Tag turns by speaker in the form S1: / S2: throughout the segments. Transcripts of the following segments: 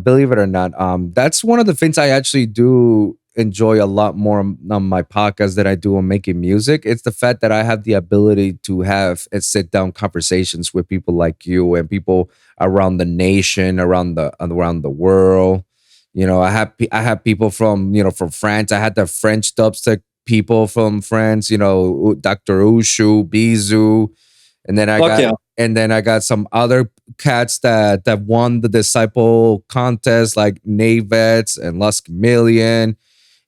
S1: Believe it or not, that's one of the things I actually do enjoy a lot more on my podcast than I do on making music. It's the fact that I have the ability to have and sit down conversations with people like you and people around the nation, around the world. I have people from from France. I had the French dubstep people from France. Dr. Ushu, Bizu, and then I
S2: Fuck
S1: got
S2: yeah.
S1: and then I got some other cats that won the disciple contest like Navets and Lusk Million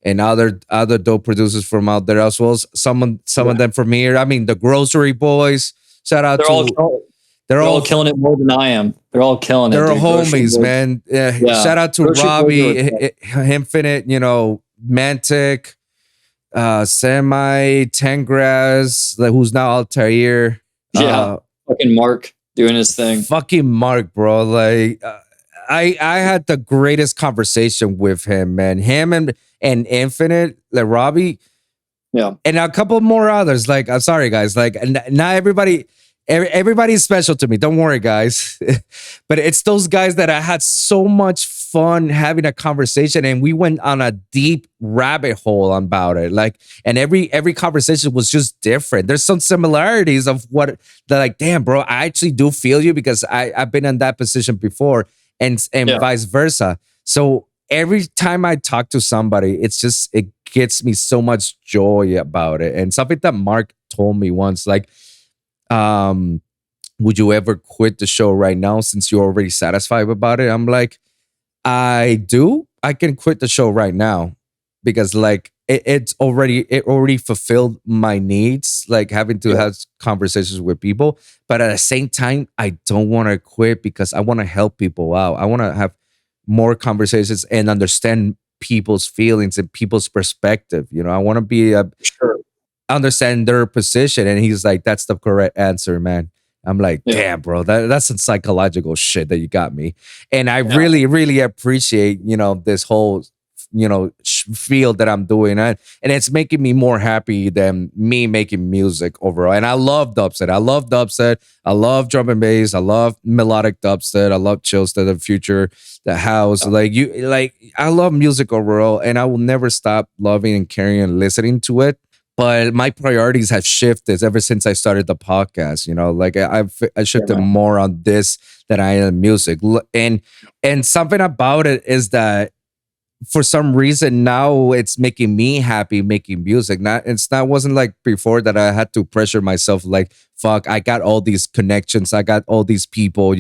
S1: and other dope producers from out there as well as some of them from here. I mean the Grocery Boys. Shout out
S2: They're all
S1: to
S2: they're all
S1: all
S2: killing it more than I am. They're all killing it.
S1: they're
S2: Dude. Grocery
S1: homies,
S2: Boys-
S1: man. Yeah,
S2: Yeah.
S1: shout out to
S2: Grocery Boys
S1: Robbie,
S2: are-
S1: Infinite, Mantic, Semi, Tangras, who's now Altair.
S2: Yeah. Fucking Mark doing his thing.
S1: Fucking Mark, bro. Like I had the greatest conversation with him, man. Him and Infinite, like Robbie,
S2: Yeah.
S1: and a couple more others. Like, I'm sorry, guys. Like, not everybody's special to me. Don't worry, guys. But it's those guys that I had so much fun having a conversation, and we went on a deep rabbit hole about it. Like, and every conversation was just different. There's some similarities of what they're like. Damn, bro, I actually do feel you because I've been in that position before, and vice versa. So every time I talk to somebody, it gets me so much joy about it. And something that Mark told me once, like, would you ever quit the show right now since you're already satisfied about it? I'm like, I do. I can quit the show right now because like it already fulfilled my needs, like having to have conversations with people. But at the same time, I don't want to quit because I want to help people out. I want to have more conversations and understand people's feelings and people's perspective. I want to be understand their position. And he's like, that's the correct answer, man. I'm like, damn, bro, that's some psychological shit that you got me. And I really, really appreciate, this whole, field that I'm doing. And it's making me more happy than me making music overall. And I love dubstep. I love drum and bass. I love melodic dubstep. I love chillstep, the future, the house. I love music overall. And I will never stop loving and caring and listening to it. But my priorities have shifted ever since I started the podcast. Like I shifted more on this than I am music. And something about it is that for some reason now it's making me happy making music. Wasn't like before that I had to pressure myself like, fuck, I got all these connections, I got all these people,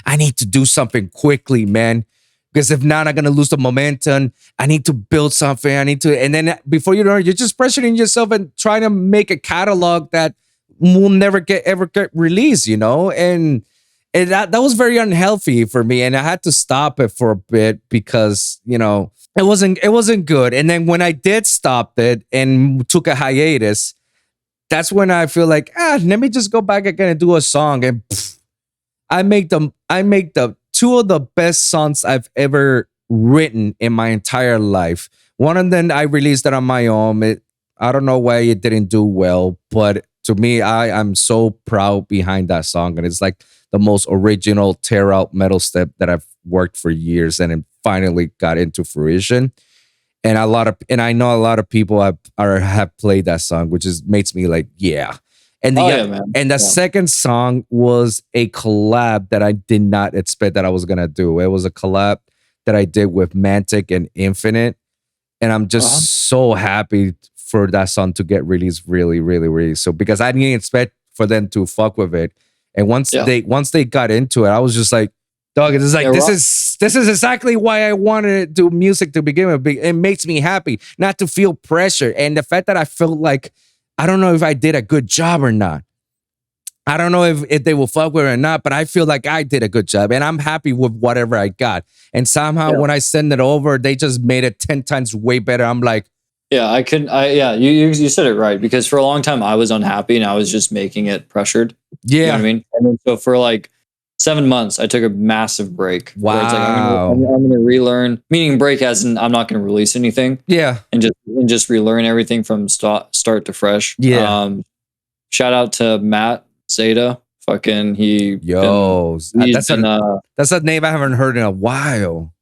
S1: I need to do something quickly, man. Because if not, I'm gonna lose the momentum. I need to build something. And then before you know it, you're just pressuring yourself and trying to make a catalog that will never ever get released, And that was very unhealthy for me. And I had to stop it for a bit because, it wasn't good. And then when I did stop it and took a hiatus, that's when I feel like, let me just go back again and do a song. And I make the two of the best songs I've ever written in my entire life. One of them I released it on my own. I don't know why it didn't do well, but to me, I'm so proud behind that song. And it's like the most original tear out metal step that I've worked for years and it finally got into fruition. And I know a lot of people have played that song, which makes me like, yeah. And the second song was a collab that I did not expect that I was gonna do. It was a collab that I did with Mantic and Infinite, and I'm just so happy for that song to get released really, really, really. So because I didn't expect for them to fuck with it, and once they got into it, I was just like, dog, it's like this is exactly why I wanted to do music to begin with. It makes me happy not to feel pressure, and the fact that I felt like, I don't know if I did a good job or not. I don't know if they will fuck with it or not, but I feel like I did a good job and I'm happy with whatever I got. And somehow when I send it over, they just made it 10 times way better. I'm like,
S2: you said it right, because for a long time I was unhappy and I was just making it pressured.
S1: Yeah.
S2: You know what I mean? And then so for like 7 months, I took a massive break.
S1: Wow.
S2: It's like, I'm gonna relearn, meaning break as in I'm not gonna release anything.
S1: Yeah.
S2: And just relearn everything from start to fresh.
S1: Yeah.
S2: Shout out to Matt Zeta Fucking
S1: Yo,
S2: he's been
S1: that's a name I haven't heard in a while.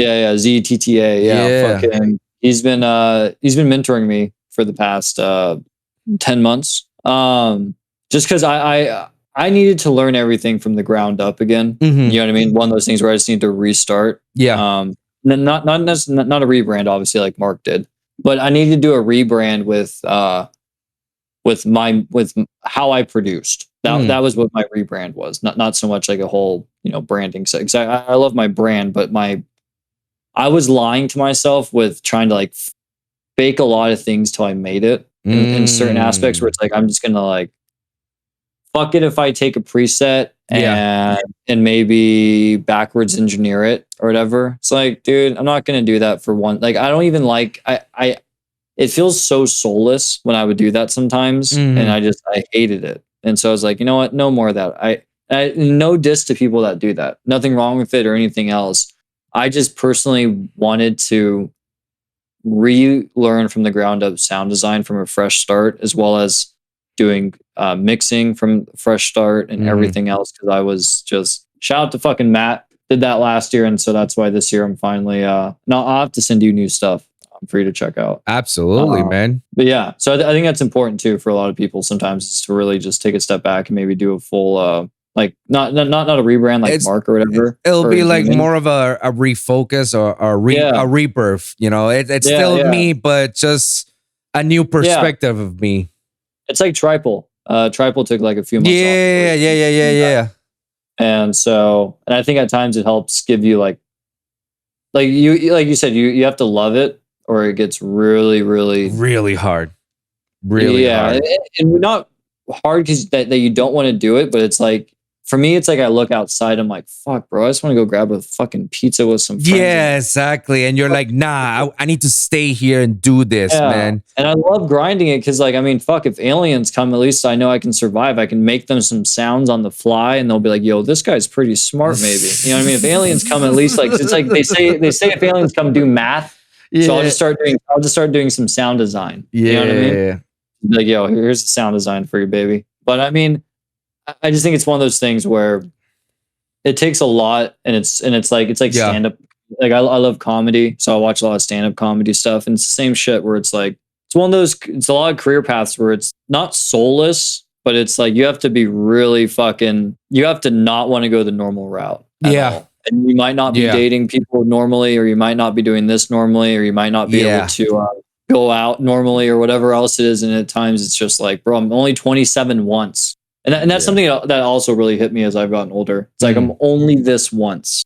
S2: yeah, ZTTA. Yeah, fucking he's been mentoring me for the past 10 months. Just because I needed to learn everything from the ground up again.
S1: Mhm.
S2: You know what I mean? One of those things where I just need to restart.
S1: Yeah.
S2: Not a rebrand, obviously, like Mark did, but I need to do a rebrand with how I produced. That was what my rebrand was. Not so much like a whole, you know, branding. So I love my brand, but I was lying to myself with trying to like fake a lot of things till I made it in certain aspects where it's like I'm just gonna like fuck it if I take a preset and maybe backwards engineer it or whatever. It's like, dude, I'm not gonna do that for one. Like, I don't even like I it feels so soulless when I would do that sometimes, and I hated it. And so I was like, you know what? No more of that. I no diss to people that do that. Nothing wrong with it or anything else. I just personally wanted to relearn from the ground up sound design from a fresh start, as well as doing mixing from fresh start and everything else. Because I was just shout out to fucking Matt, did that last year, and so that's why this year I'm finally no, I'll have to send you new stuff for you to check out.
S1: Absolutely, man.
S2: But yeah, so I think that's important too for a lot of people. Sometimes is to really just take a step back and maybe do a full like not a rebrand like Mark or whatever.
S1: It'll be like more of a refocus or a rebirth. You know, it's still me, but just a new perspective of me.
S2: It's like Tripol. Tripol took like a few months off.
S1: Yeah.
S2: And so, and I think at times it helps give you like you said, you have to love it, or it gets really
S1: hard. Really hard.
S2: And not hard because that you don't want to do it, but it's like, for me, it's like I look outside, I'm like, fuck, bro, I just want to go grab a fucking pizza with some friends.
S1: Yeah, exactly. And you're like, nah, I need to stay here and do this, man.
S2: And I love grinding it because, like, I mean, fuck, if aliens come, at least I know I can survive. I can make them some sounds on the fly, and they'll be like, yo, this guy's pretty smart, maybe. You know what I mean? If aliens come, at least, like, it's like they say if aliens come, do math. Yeah. So I'll just start doing some sound design. You know what I mean? Like, yo, here's the sound design for you, baby. But I mean, I just think it's one of those things where it takes a lot, and it's like stand up. Like I love comedy, so I watch a lot of stand up comedy stuff, and it's the same shit where it's like it's one of those. It's a lot of career paths where it's not soulless, but it's like you have to be really fucking. You have to not want to go the normal route. All. And you might not be dating people normally, or you might not be doing this normally, or you might not be able to go out normally, or whatever else it is. And at times, it's just like, bro, I'm only 27 once. And that's something that also really hit me as I've gotten older. It's like, I'm only this once.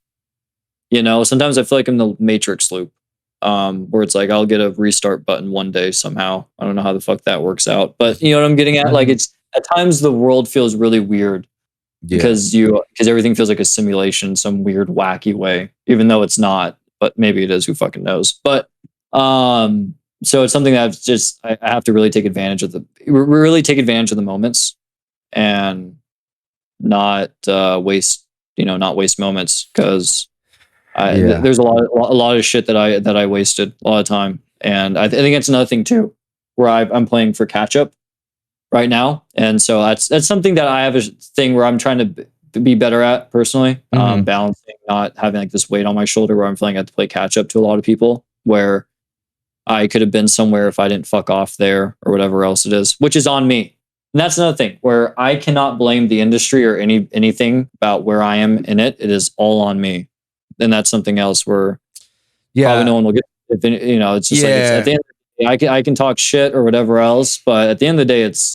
S2: You know, sometimes I feel like I'm the Matrix loop, where it's like, I'll get a restart button one day somehow. I don't know how the fuck that works out. But you know what I'm getting at? Like, it's at times the world feels really weird because everything feels like a simulation, some weird, wacky way, even though it's not. But maybe it is. Who fucking knows? But so it's something that I have to really take advantage of the moments. And not waste moments, because there's a lot of shit that I wasted a lot of time, and I think it's another thing too, where I'm playing for catch up right now, and so that's something that I have a thing where I'm trying to be better at personally, balancing not having like this weight on my shoulder where I'm feeling I have to play catch up to a lot of people, where I could have been somewhere if I didn't fuck off there or whatever else it is, which is on me. And that's another thing where I cannot blame the industry or anything about where I am in it. It is all on me. And that's something else where probably no one will get, you know, it's just like, it's, at the end of the day, I can talk shit or whatever else, but at the end of the day, it's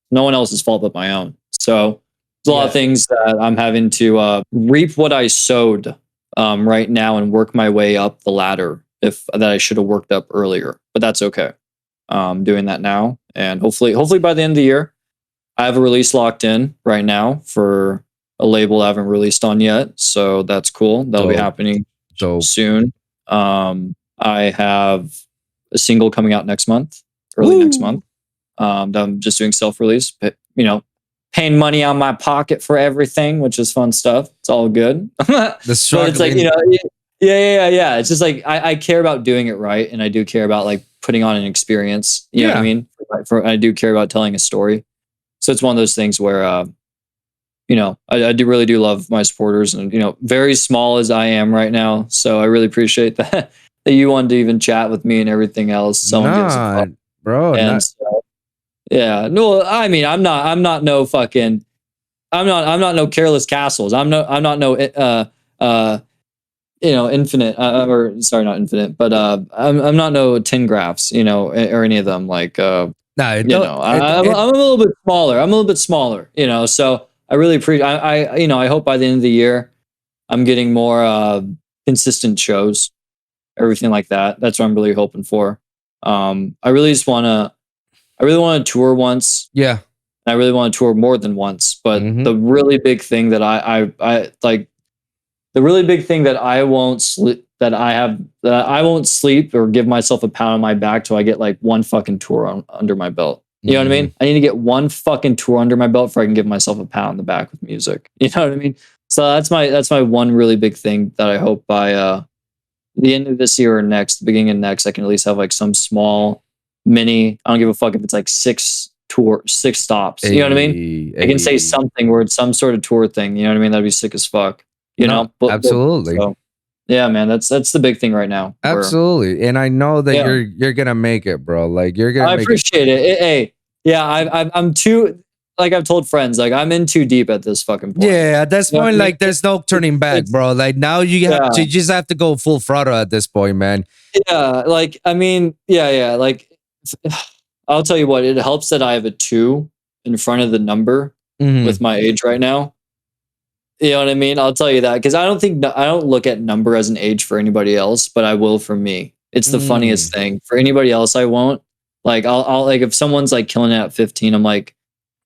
S2: no one else's fault but my own. So there's a lot of things that I'm having to reap what I sowed right now and work my way up the ladder that I should have worked up earlier, but that's okay. Doing that now, and hopefully by the end of the year, I have a release locked in right now for a label I haven't released on yet, so that's cool. That'll be happening soon. I have a single coming out next month, early next month. I'm just doing self-release, you know, paying money out of my pocket for everything, which is fun stuff. It's all good. But it's like, you know, yeah. It's just like I care about doing it right, and I do care about like putting on an experience. You know what I mean? I do care about telling a story. So it's one of those things where I do really do love my supporters, and very small as I am right now. So I really appreciate that you wanted to even chat with me and everything else. Someone gives a
S1: Nah,
S2: fuck.
S1: bro,
S2: And
S1: not.
S2: so, yeah, no, I mean, I'm not no fucking, I'm not no careless castles. I'm not no, infinite, or sorry, not infinite, but I'm not no tin graphs, or any of them. Like,
S1: Nah, it don't.
S2: I'm a little bit smaller. I'm a little bit smaller, so I really appreciate, I hope by the end of the year, I'm getting more, consistent shows, everything like that. That's what I'm really hoping for. I really just want to, I really want to tour once.
S1: Yeah.
S2: I really want to tour more than once, but
S1: Mhm.
S2: the really big thing that I like, the really big thing that I won't sleep, that I won't sleep or give myself a pound on my back till I get like one fucking tour under my belt. You know what I mean?
S1: Mhm.
S2: I need to get one fucking tour under my belt before I can give myself a pound on the back with music. You know what I mean? So that's my one really big thing that I hope by the end of this year or next, the beginning of next, I can at least have like some small mini. I don't give a fuck if it's like 6 stops. You know what I mean? I can say
S1: Hey.
S2: something where it's some sort of tour thing. You know what I mean? That'd be sick as fuck.
S1: No,
S2: But
S1: absolutely.
S2: so yeah, man, that's the big thing right now. Where
S1: Absolutely. And I know that
S2: yeah,
S1: you're gonna make it, bro. Like you're gonna
S2: I
S1: make it.
S2: appreciate it. Hey, yeah, I'm too, like I've told friends, like I'm in too deep at this fucking point.
S1: Yeah, at this
S2: You know what
S1: point,
S2: I mean?
S1: like there's no turning back,
S2: It's
S1: bro. Like now
S2: yeah.
S1: you just have to go full throttle at this point, man.
S2: Yeah, like I mean, yeah, like I'll tell you what, it helps that I have a 2 in front of the number with
S1: Mhm.
S2: my age right now. You know what I mean? I'll tell you that because I don't look at number as an age for anybody else, but I will for me. It's the funniest
S1: Mm.
S2: thing. For anybody else, I won't. Like I'll like if someone's like killing it at 15, I'm like,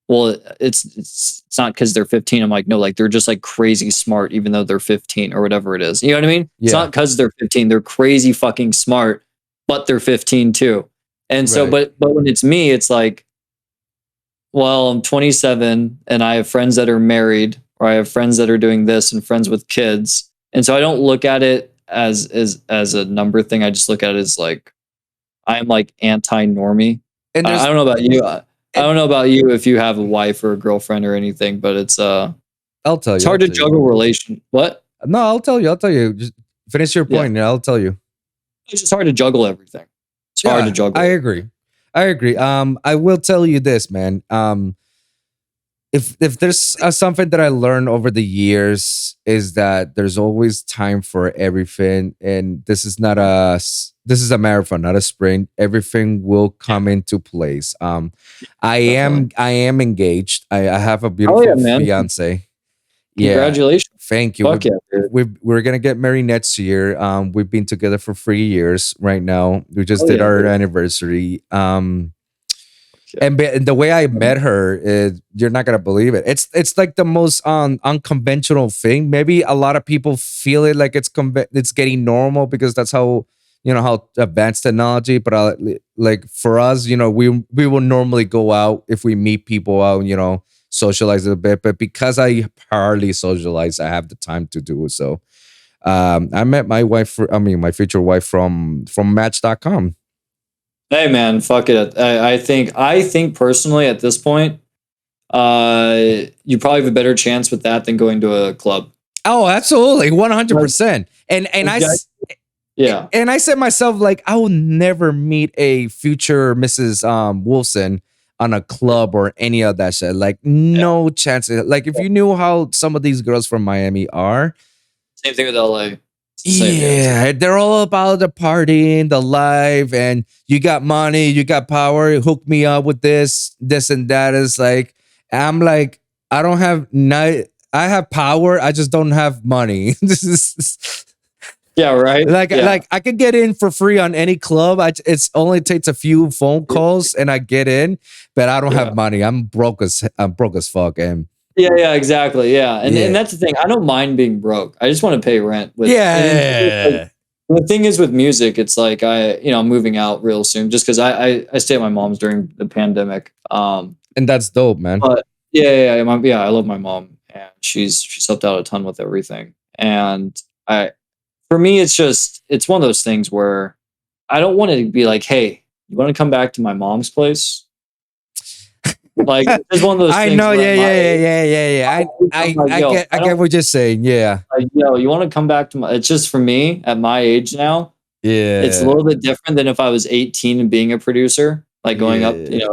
S2: well, it's not because they're 15. I'm like, no, like they're just like crazy smart, even though they're 15 or whatever it is. You know what I mean? It's
S1: Yeah.
S2: not because they're 15. They're crazy fucking smart, but they're 15 too. And so,
S1: Right.
S2: but when it's me, it's like, well, I'm 27 and I have friends that are married, or I have friends that are doing this and friends with kids. And so I don't look at it as a number thing. I just look at it as like I'm like anti-normie.
S1: And
S2: I
S1: there's
S2: don't know about you. I
S1: and
S2: don't know about you if you have a wife or a girlfriend or anything, but
S1: I'll tell
S2: it's
S1: you. I'll
S2: hard to
S1: tell you.
S2: juggle relation. What?
S1: No, I'll tell you. I'll tell you. Just finish your
S2: Yeah,
S1: point and I'll tell you.
S2: it's just hard to juggle everything. It's hard to
S1: Yeah, I
S2: juggle.
S1: agree. I agree. I will tell you this, man. If there's something that I learned over the years is that there's always time for everything, and this is a marathon, not a sprint. Everything will
S2: Yeah,
S1: come into place.
S2: definitely.
S1: I am engaged. I have a
S2: Oh yeah,
S1: beautiful
S2: man!
S1: fiance. Yeah,
S2: Congratulations.
S1: thank you.
S2: Fuck yeah, dude.
S1: We're gonna get married next year. We've been together for 3 years right now. We just
S2: Oh
S1: did
S2: yeah,
S1: our
S2: dude.
S1: anniversary.
S2: Yeah.
S1: And the way I met her is you're not gonna believe it. It's like the most unconventional thing. Maybe a lot of people feel it like it's getting normal because that's how how advanced technology. But like for us, we will normally go out if we meet people out, socialize a bit. But because I hardly socialize, I have the time to do it. So I met my wife. I mean, my future wife from Match.com.
S2: Hey man, fuck it. I think personally at this point, you probably have a better chance with that than going to a club.
S1: Oh, absolutely, one hundred
S2: Like,
S1: percent.
S2: like, yeah,
S1: And I said myself like I will never meet a future Mrs. Wilson on a club or any of that shit. Like
S2: yeah.
S1: no chance. Like if you knew how some of these girls from Miami are,
S2: Same thing with LA. It's the same, yeah.
S1: yeah, they're all about the partying, the life, and you got money, you got power. Hook me up with this and that. Is like I'm like I don't have night. I have power. I just don't have money. This is
S2: Yeah, right? Yeah.
S1: like I could get in for free on any club. It's only takes a few phone calls and I get in, but I don't have
S2: Yeah.
S1: money. I'm broke as fuck. And
S2: Yeah, exactly. Yeah. And
S1: yeah,
S2: that's the thing. I don't mind being broke. I just want to pay rent with and
S1: yeah,
S2: the thing is with music, it's like I'm moving out real soon just because I stayed at my mom's during the pandemic.
S1: and that's dope, man.
S2: But yeah, I love my mom and she's helped out a ton with everything. And I for me it's one of those things where I don't want to be like, hey, you want to come back to my mom's place? Like it's one of those
S1: I
S2: things
S1: know.
S2: where
S1: Yeah,
S2: at my
S1: yeah, yeah,
S2: age,
S1: yeah, yeah, yeah.
S2: I'm like,
S1: I
S2: yo,
S1: get, I get what you're saying. Yeah,
S2: like, yo, you want to come back to my? It's just for me at my age now. It's a
S1: yeah,
S2: little bit different than if I was 18 and being a producer, like going up,
S1: yeah,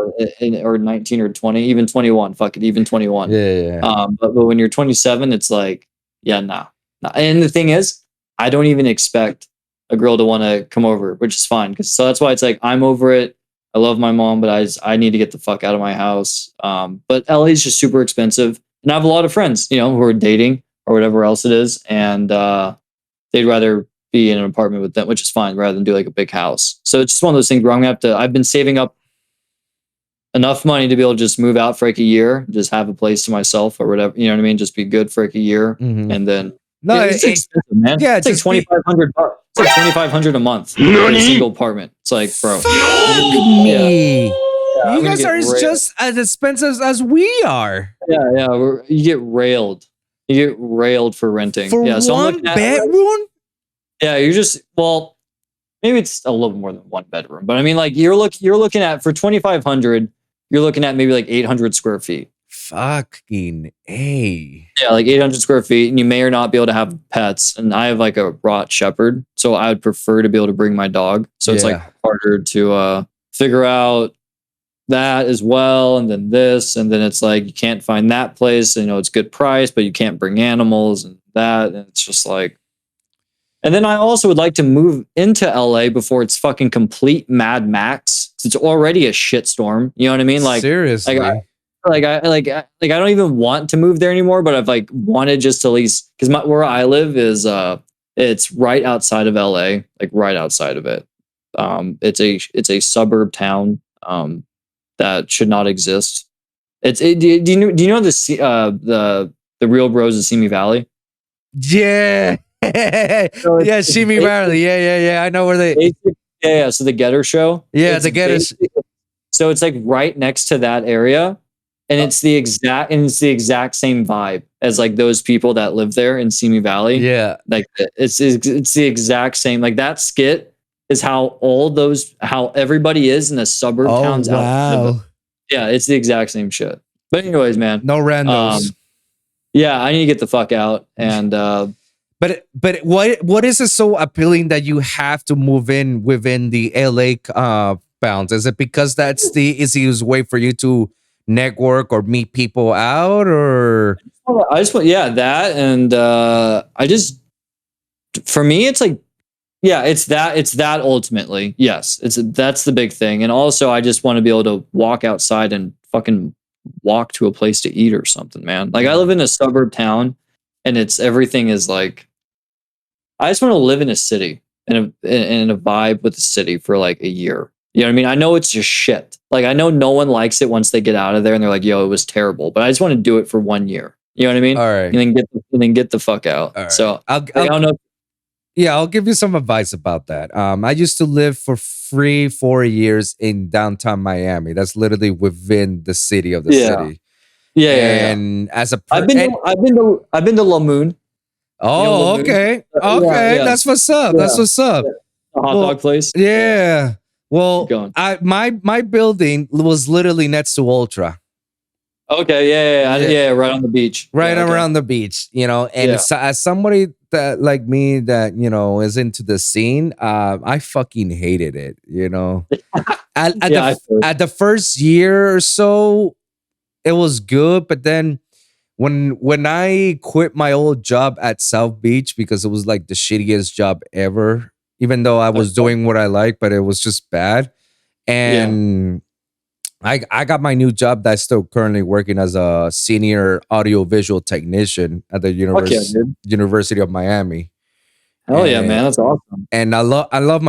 S2: or 19 or 20, even 21. Fuck it, even 21.
S1: yeah.
S2: But when you're 27, it's like, yeah, nah. And the thing is, I don't even expect a girl to want to come over, which is fine. So that's why it's like I'm over it. I love my mom, but I need to get the fuck out of my house. But LA is just super expensive, and I have a lot of friends, who are dating or whatever else it is, and they'd rather be in an apartment with them, which is fine, rather than do like a big house. So it's just one of those things where I'm gonna have to. I've been saving up enough money to be able to just move out for like a year, just have a place to myself or whatever. You know what I mean? Just be good for like a year,
S1: Hmm.
S2: and then
S1: No,
S2: it's expensive, man.
S1: yeah,
S2: It's like
S1: just be.
S2: 2,500 bucks. It's like 2,500 a month for a single apartment. It's like, bro,
S1: Fuck
S2: yeah,
S1: me.
S2: I'm
S1: You
S2: gonna
S1: guys
S2: get
S1: are
S2: railed.
S1: just as expensive as we are
S2: Yeah. You get railed. You get railed for renting.
S1: for
S2: Yeah, so I'm looking
S1: one
S2: at
S1: bedroom.
S2: yeah. You're just maybe it's a little more than one bedroom, but I mean, like you're looking at for 2,500, you're looking at maybe like 800 square feet.
S1: Fucking a.
S2: Yeah, like 800 square feet, and you may or not be able to have pets. And I have like a brought shepherd, so I would prefer to be able to bring my dog. So it's like
S1: Yeah.
S2: harder to figure out that as well, and then this, and then it's like you can't find that place. It's good price, but you can't bring animals and that, and it's just like. And then I also would like to move into LA before it's fucking complete Mad Max. It's already a shitstorm. You know what I mean? Like
S1: Seriously.
S2: I don't even want to move there anymore, but I've like wanted just to at least because where I live is it's right outside of LA, like right outside of it. It's a suburb town that should not exist. Do you know the real bros of Simi Valley?
S1: Yeah.
S2: So
S1: Yeah, Shimi Marley. Yeah. I know where they.
S2: basic, yeah. So the Getter Show.
S1: Yeah,
S2: It's
S1: the get us.
S2: basic. So it's like right next to that area, and it's the exact same vibe as like those people that live there in Simi Valley.
S1: Yeah.
S2: Like it's the exact same. Like that skit is how everybody is in the suburb
S1: Oh
S2: towns outside of it.
S1: wow.
S2: Yeah, it's the exact same shit. But anyways, man.
S1: No randos.
S2: Yeah, I need to get the fuck out, and
S1: But what is it so appealing that you have to move in within the LA bounds? Is it because that's the easiest way for you to network or meet people out, or
S2: I just want that, and for me it's like yeah, it's that ultimately. Yes, that's the big thing. And also I just want to be able to walk outside and fucking walk to a place to eat or something, man. Like I live in a suburb town, and everything is like I just want to live in a city and in a vibe with the city for like a year. You know what I mean? I know it's just shit. Like I know no one likes it once they get out of there and they're like, "Yo, it was terrible." But I just want to do it for 1 year. You know what I mean?
S1: all
S2: And
S1: right,
S2: then get the fuck out.
S1: all right.
S2: So I don't know.
S1: Yeah, I'll give you some advice about that. I used to live for 4 years in downtown Miami. That's literally within the city of the
S2: Yeah,
S1: city.
S2: yeah.
S1: And as a
S2: I've
S1: per,
S2: been
S1: and,
S2: to, I've been to La Moon. La
S1: oh,
S2: Moon?
S1: okay,
S2: Yeah,
S1: okay,
S2: yeah,
S1: that's what's up. That's
S2: yeah.
S1: what's up.
S2: Yeah. A hot
S1: Well,
S2: dog place. Yeah,
S1: yeah.
S2: keep
S1: Well,
S2: going.
S1: my building was literally next to Ultra.
S2: Okay,
S1: Yeah,
S2: yeah, right on the beach.
S1: right
S2: Yeah, okay.
S1: around the beach, and
S2: Yeah,
S1: so, as somebody that like me that is into the scene, I fucking hated it. At the
S2: yeah, I feel it.
S1: at the first year or so, it was good, but then when I quit my old job at South Beach because it was like the shittiest job ever, even though I was
S2: Okay.
S1: doing what I like, but it was just bad.
S2: Yeah.
S1: And I got my new job that's still currently working as a senior audiovisual technician at the
S2: Fuck yeah, dude.
S1: University of Miami.
S2: Hell yeah,
S1: And
S2: man. That's awesome.
S1: and I love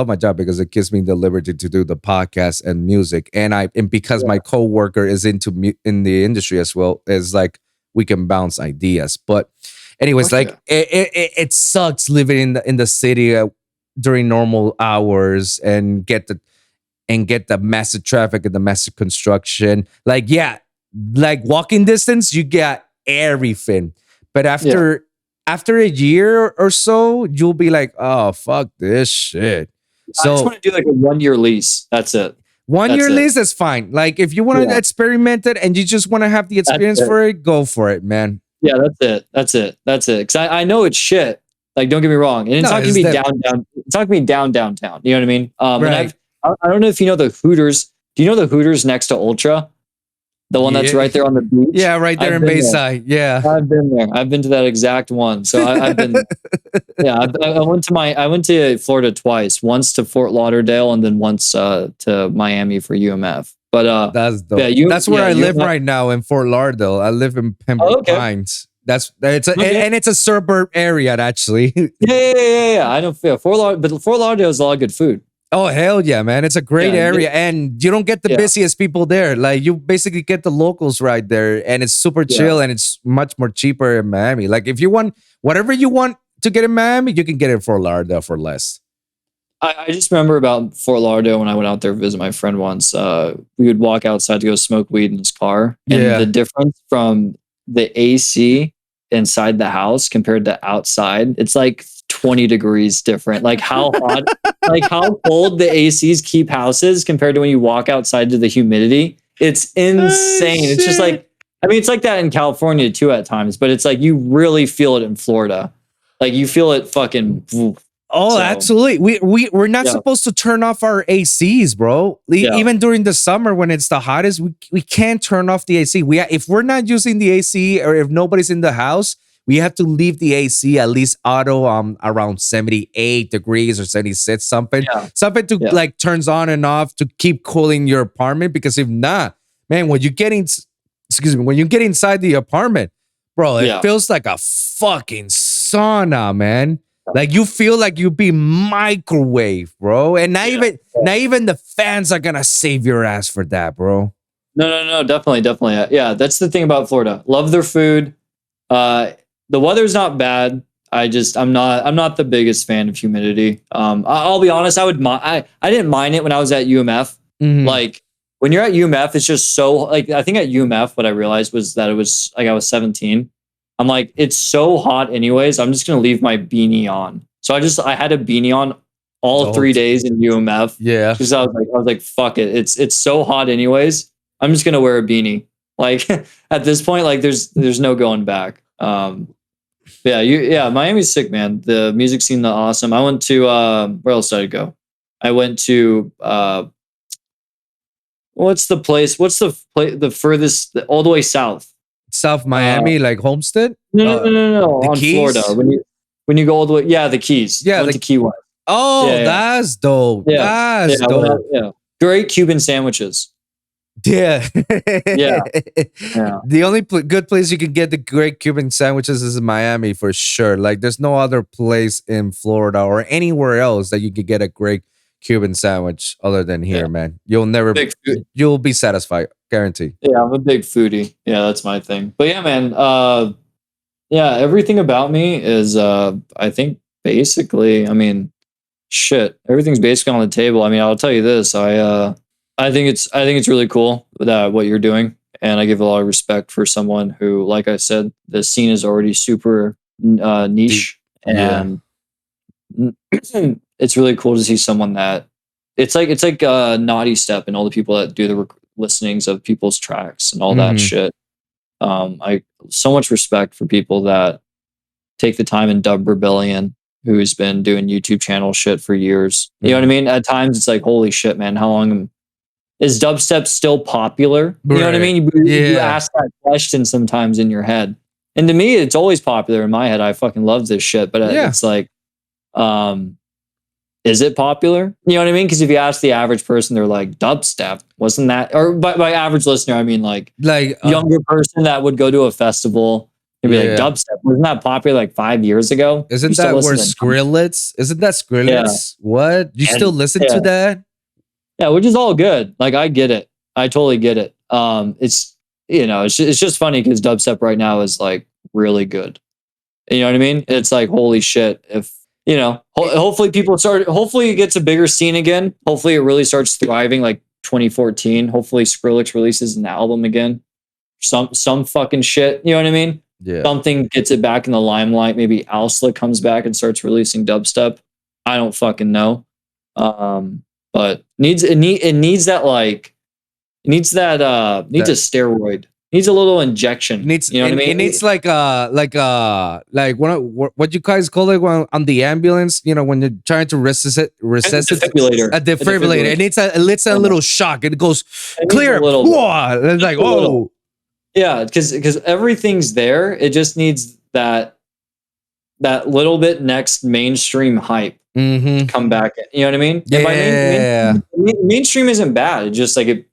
S1: my job because it gives me the liberty to do the podcast and music. And because
S2: Yeah.
S1: my coworker is in the industry as well, is like we can bounce ideas. But anyways,
S2: Fuck
S1: like
S2: yeah.
S1: it sucks living in the city during normal hours and get the massive traffic and the massive construction. Like, yeah, like walking distance, you get everything. But
S2: Yeah.
S1: after a year or so, you'll be like, oh fuck this shit.
S2: I just
S1: So
S2: want to do like a 1 year lease. That's it.
S1: 1
S2: That's
S1: year
S2: it.
S1: lease is fine. Like if you want to
S2: Yeah.
S1: experiment it and you just want to have the experience
S2: it.
S1: for it, go for it, man.
S2: Yeah, that's it. Because I know it's shit. Like, don't get me wrong. And it's
S1: No,
S2: not gonna
S1: it's
S2: be
S1: that-
S2: down. It's not gonna be downtown. You know what I mean? And
S1: Right.
S2: I don't know if you know the Hooters. Do you know the Hooters next to Ultra? The one that's
S1: Yeah.
S2: right there on the beach?
S1: Yeah, right there
S2: I've
S1: in
S2: been there.
S1: Bayside. Yeah.
S2: I've been there. I've been to that exact one. So I've been. Yeah, I went to Florida twice. Once to Fort Lauderdale, and then once to Miami for UMF. But
S1: That's dope.
S2: yeah,
S1: That's where I live
S2: UMF
S1: right now in Fort Lauderdale. I live in Pembroke
S2: Oh, okay.
S1: Pines. And
S2: Okay.
S1: it's a suburb area actually.
S2: Yeah. I know. Yeah, but Fort Lauderdale has a lot of good food.
S1: Oh hell yeah, man! It's a great
S2: Yeah,
S1: area, and you don't get the
S2: Yeah.
S1: busiest people there. Like you basically get the locals right there, and it's super chill, and it's much more cheaper in Miami. Like if you want whatever you want to get in Miami, you can get it in Fort Lauderdale for less.
S2: I just remember about Fort Lauderdale when I went out there to visit my friend once. We would walk outside to go smoke weed in his car, and
S1: Yeah.
S2: the difference from the AC inside the house compared to outside, it's like 20 degrees different. Like how hot, like how cold the ACs keep houses compared to when you walk outside to the humidity. It's insane. It's just
S1: shit.
S2: like, I mean, it's like that in California too at times, but it's like you really feel it in Florida. Like you feel it fucking.
S1: Oh,
S2: So-
S1: absolutely. We're not
S2: Yeah.
S1: supposed to turn off our ACs, bro.
S2: Yeah.
S1: Even during the summer when it's the hottest, we can't turn off the AC. If we're not using the AC or if nobody's in the house, we have to leave the AC at least auto around 78 degrees or 76 something.
S2: Yeah.
S1: Something to
S2: Yeah.
S1: like turns on and off to keep cooling your apartment, because if not, man, when you get inside the apartment, bro, it
S2: Yeah.
S1: feels like a fucking sauna, man. Like you feel like you be microwave, bro. And not even the fans are gonna save your ass for that, bro.
S2: No, definitely. Yeah, that's the thing about Florida. Love their food. The weather's not bad. I'm not the biggest fan of humidity. I'll be honest. I didn't mind it when I was at UMF.
S1: Mhm.
S2: Like when you're at UMF, it's just so like I think at UMF what I realized was that it was like I was 17. I'm like, it's so hot anyways. I'm just gonna leave my beanie on. So I had a beanie on all
S1: Oh.
S2: 3 days in UMF.
S1: Yeah.
S2: Because I was like, fuck it. It's so hot anyways. I'm just gonna wear a beanie. Like at this point, like there's no going back. Miami's sick, man. The music scene, the awesome. I went to where else did I go? I went to what's the place? What's the furthest all the way south?
S1: South Miami, like Homestead?
S2: No.
S1: the
S2: On
S1: Keys?
S2: Florida. When you go all the way, yeah, the Keys.
S1: Yeah,
S2: went to Key West.
S1: Oh,
S2: Yeah.
S1: that's dope.
S2: Yeah.
S1: That's
S2: I went
S1: dope.
S2: out- yeah. Great Cuban sandwiches.
S1: Yeah.
S2: Yeah.
S1: The only good place you can get the great Cuban sandwiches is in Miami for sure. Like there's no other place in Florida or anywhere else that you could get a great Cuban sandwich other than here,
S2: Yeah.
S1: man. You'll be satisfied, guarantee.
S2: Yeah, I'm a big foodie. Yeah, that's my thing. But yeah, man. Everything about me is I think basically, I mean, shit. Everything's basically on the table. I mean, I'll tell you this. I think it's really cool that what you're doing. And I give a lot of respect for someone who, like I said, the scene is already super niche.
S1: Yeah.
S2: And it's really cool to see someone that it's like a Naughty Step and all the people that do the listenings of people's tracks and all that
S1: Mhm.
S2: shit. I so much respect for people that take the time in Dub Rebellion, who's been doing YouTube channel shit for years. You know what I mean? At times it's like, holy shit, man, how long is dubstep still popular? You know what I
S1: Right.
S2: mean? You
S1: Yeah.
S2: ask that question sometimes in your head. And to me, it's always popular in my head. I fucking love this shit, but
S1: Yeah.
S2: it's like, is it popular? You know what I mean? Because if you ask the average person, they're like, dubstep, wasn't that? Or by average listener, I mean like younger person that would go to a festival and be
S1: Yeah.
S2: like, dubstep, wasn't that popular like 5 years ago?
S1: Isn't
S2: You still
S1: that where
S2: listen to dubstep.
S1: Skrillex? Isn't that Skrillex? What? You
S2: And-
S1: still listen
S2: yeah.
S1: to that?
S2: Yeah, which is all good. Like I get it. I totally get it. It's it's just funny because dubstep right now is like really good. You know what I mean? It's like holy shit. If hopefully hopefully it gets a bigger scene again. Hopefully it really starts thriving like 2014. Hopefully Skrillex releases an album again. Some fucking shit. You know what I mean?
S1: Yeah.
S2: Something gets it back in the limelight. Maybe Alsla comes back and starts releasing dubstep. I don't fucking know. but it needs that like it needs that needs a
S1: That
S2: steroid. Needs a little injection.
S1: needs
S2: You know what I
S1: it
S2: mean?
S1: needs like what you guys call it when, on the ambulance, when you're trying to
S2: A
S1: resuscitate
S2: defibrillator.
S1: a
S2: A
S1: defibrillator.
S2: defibrillator.
S1: It's a
S2: Yeah.
S1: little shock. It goes
S2: It needs a
S1: clear.
S2: little bit.
S1: Pwah! It's like,
S2: A little.
S1: oh,
S2: Yeah, because everything's there. It just needs that little bit next mainstream hype to come back. You know what I mean? And by
S1: yeah.
S2: mainstream isn't bad. It's just like it.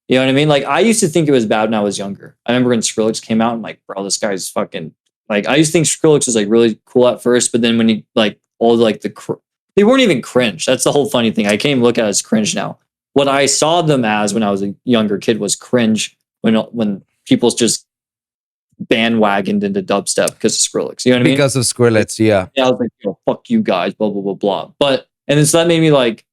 S2: You know what I mean? Like I used to think it was bad when I was younger. I remember when Skrillex came out, I'm like, bro, this guy's fucking like. I used to think Skrillex was like really cool at first, but then when he like all like they weren't even cringe. That's the whole funny thing. I can't even look at it as cringe now. What I saw them as when I was a younger kid was cringe when people just bandwagoned into dubstep because of Skrillex. You know what I mean?
S1: Because of Skrillex, yeah.
S2: Yeah, I was like, yo, fuck you guys, blah blah blah blah. But and then so that made me like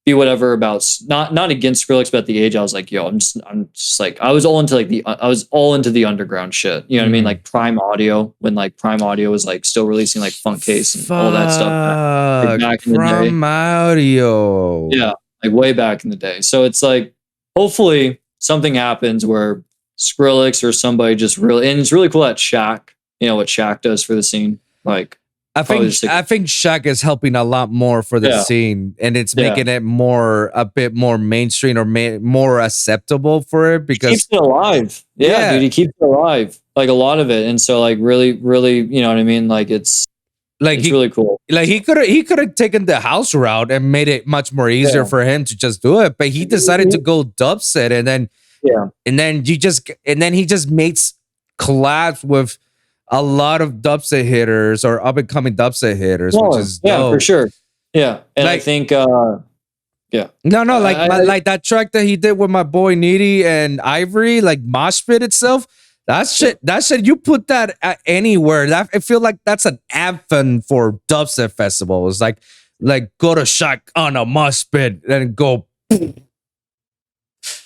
S2: be whatever about not against Skrillex, but at the age I was like, yo, I'm just like I was all into like I was all into the underground shit. You know what I mean? Like Prime Audio when like Prime Audio was like still releasing like Funk Case and all that stuff like, back in the day.
S1: Prime Audio.
S2: Yeah, like way back in the day. So it's like hopefully something happens where Skrillex or somebody just really and it's really cool that Shaq, you know what Shaq does for the scene. Like
S1: I think Shaq is helping a lot more for the scene, and it's making it a bit more mainstream or more acceptable for it because
S2: he keeps it alive. Yeah, dude, he keeps it alive. Like a lot of it, and so like really, you know what I mean? Like it's really cool.
S1: Like he could have taken the house route and made it much more easier for him to just do it, but he decided to go dubstep, and then he just makes collabs with a lot of dubstep hitters or up and coming dubstep hitters, which is dope.
S2: For sure. Yeah, and like, I think
S1: no, like that track that he did with my boy Needy and Ivory, like Mosh Pit itself. That shit, you put that anywhere. I feel like that's an anthem for dubstep festivals. Like go to Shaq on a mosh pit and go.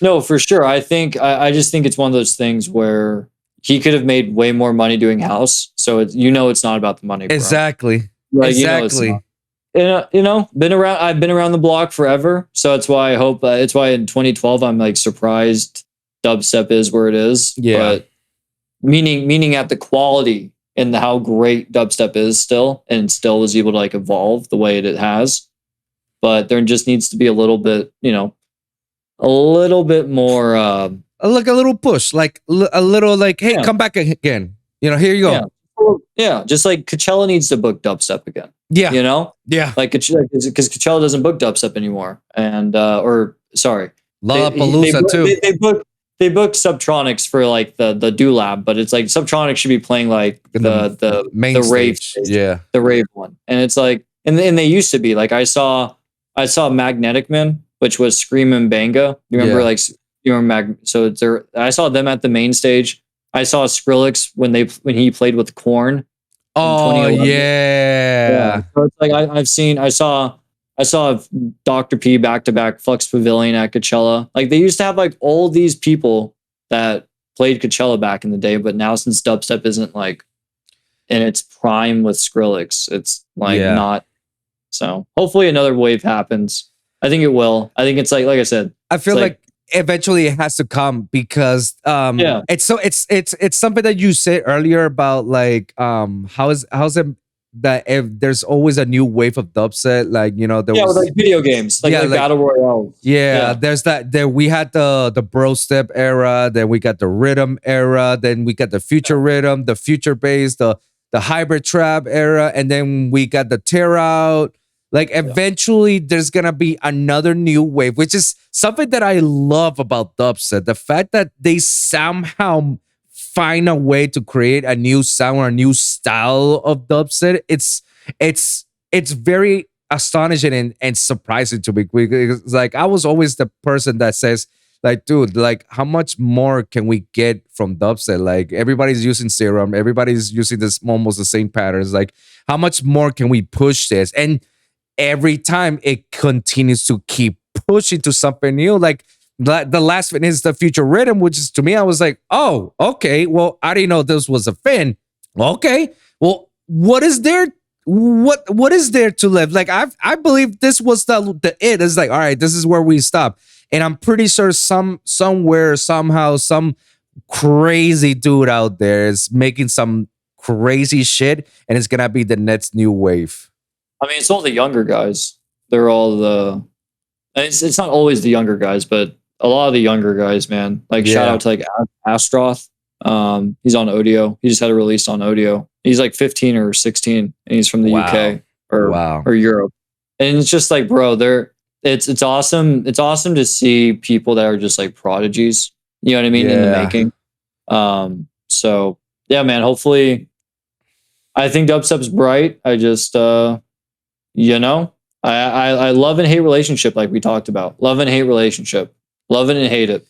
S2: No, for sure. I think I just think it's one of those things where he could have made way more money doing house. So it's not about the money. Bro.
S1: Exactly.
S2: Like,
S1: exactly.
S2: I've been around the block forever. So that's why I hope it's why in 2012 I'm like surprised dubstep is where it is.
S1: Yeah.
S2: But meaning at the quality and how great dubstep is still, and still is able to like evolve the way it has. But there just needs to be a little bit, a little bit more
S1: like a little push, like a little like, hey, come back again. Here you go.
S2: Yeah, just like Coachella needs to book dubstep again.
S1: Yeah.
S2: Yeah. Like because Coachella doesn't book dubstep anymore. And Lollapalooza
S1: too.
S2: They book Subtronics for like the Do Lab, but it's like Subtronics should be playing like the
S1: main
S2: rave,
S1: the
S2: rave one. And it's like and they used to be like I saw Magnetic Man, which was Scream and Banga. You remember I saw them at the main stage. I saw Skrillex when he played with Korn.
S1: Oh yeah.
S2: So it's like I saw Dr. P back-to-back Flux Pavilion at Coachella. Like they used to have like all these people that played Coachella back in the day, but now since dubstep isn't like in its prime with Skrillex, it's like not. So hopefully another wave happens. I think it will. I think it's like I said.
S1: I feel like eventually it has to come because it's something that you said earlier about like how's it that if there's always a new wave of dubstep, like there was
S2: with like video games, like battle royale.
S1: There's that. Then we had the bro step era, then we got the rhythm era, then we got the future rhythm, the future bass, the hybrid trap era, and then we got the tear out. Like eventually there's gonna be another new wave, which is something that I love about dubstep. The fact that they somehow find a way to create a new sound or a new style of dubstep. It's very astonishing and surprising to me. Because like I was always the person that says, like, dude, like how much more can we get from dubstep? Like everybody's using Serum, everybody's using this almost the same patterns. Like how much more can we push this? And every time it continues to keep pushing to something new. Like the last thing is the future rhythm, which is to me, I was like, oh, okay. Well, I didn't know this was a thing. Okay. Well, what is there what is there to live? Like I believe this was the it. It's like, all right, this is where we stop. And I'm pretty sure somewhere, somehow, some crazy dude out there is making some crazy shit, and it's gonna be the next new wave.
S2: I mean, it's all the younger guys. They're all the. It's not always the younger guys, but a lot of the younger guys, man. Like shout
S1: Yeah.
S2: out to like Astroth. He's on Audio. He just had a release on Audio. He's like 15 or 16, and he's from the
S1: Wow.
S2: UK or
S1: Wow.
S2: or Europe. And it's just like, bro, it's awesome. It's awesome to see people that are just like prodigies. You know what I mean? In the
S1: Yeah.
S2: making. So yeah, man. Hopefully, I think dubstep's bright. I just you know, I love and hate relationship like we talked about. Love and hate relationship. Love it and hate it.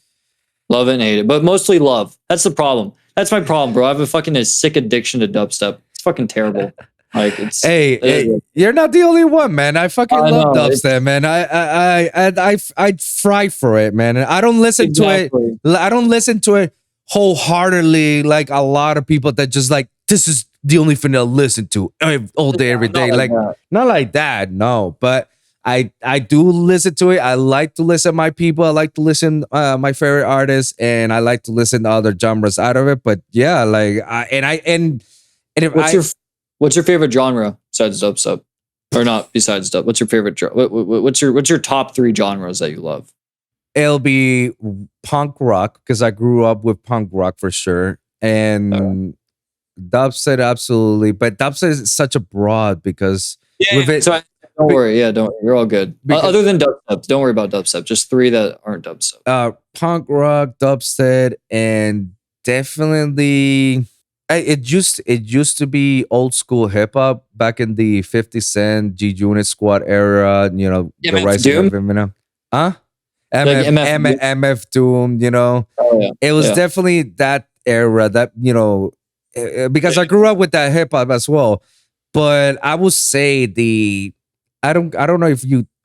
S2: Love it and hate it. But mostly love. That's the problem. That's my problem, bro. I have a sick addiction to dubstep. It's fucking terrible. Like it's
S1: Hey, you're not the only one, man. I fucking
S2: I
S1: love
S2: know,
S1: dubstep, man. I fry for it, man. And I don't listen
S2: exactly.
S1: to it. I don't listen to it wholeheartedly like a lot of people that just like this is the only thing I'll listen to all day, every day.
S2: Not
S1: Like
S2: that.
S1: not like that, no. But I do listen to it. I like to listen to my people. I like to listen my favorite artists, and I like to listen to other genres out of it. But yeah, like and if
S2: What's your favorite genre besides dubstep, or not besides dub? What's your favorite? What's your top 3 genres that you love?
S1: it'll be punk rock because I grew up with punk rock for sure, and dubstep absolutely. But dubstep is such a broad because with it,
S2: So don't worry. Yeah, don't. You're all good.
S1: Because-
S2: Other than dubstep, don't worry about dubstep. Just 3 that aren't dubstep.
S1: punk rock, dubstep, and definitely. It used to be old school hip hop back in the 50 Cent, G Unit Squad era. You know, the
S2: MF
S1: rising
S2: Doom?
S1: of Eminem. Huh?
S2: Like
S1: MF Doom. You know,
S2: Oh yeah.
S1: it was
S2: Yeah.
S1: definitely that era. That because I grew up with that hip hop as well. But I would say I don't know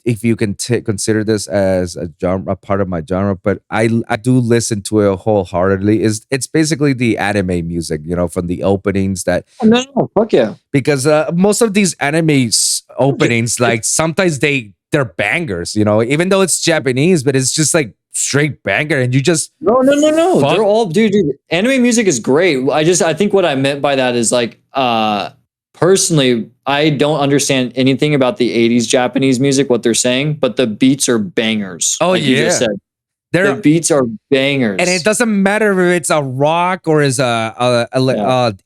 S1: if you can consider this as a genre, a part of my genre, but I do listen to it wholeheartedly. It's basically the anime music, from the openings that
S2: Oh, no, fuck yeah.
S1: because most of these openings, like sometimes they're bangers, even though it's Japanese, but it's just like straight banger, and you just
S2: No.
S1: Fuck.
S2: They're all dude. Anime music is great. I think what I meant by that is like personally, I don't understand anything about the 80s Japanese music, what they're saying, but the beats are bangers.
S1: Oh,
S2: like you
S1: yeah.
S2: just said.
S1: they're
S2: The beats are bangers.
S1: and it doesn't matter if it's a rock or is a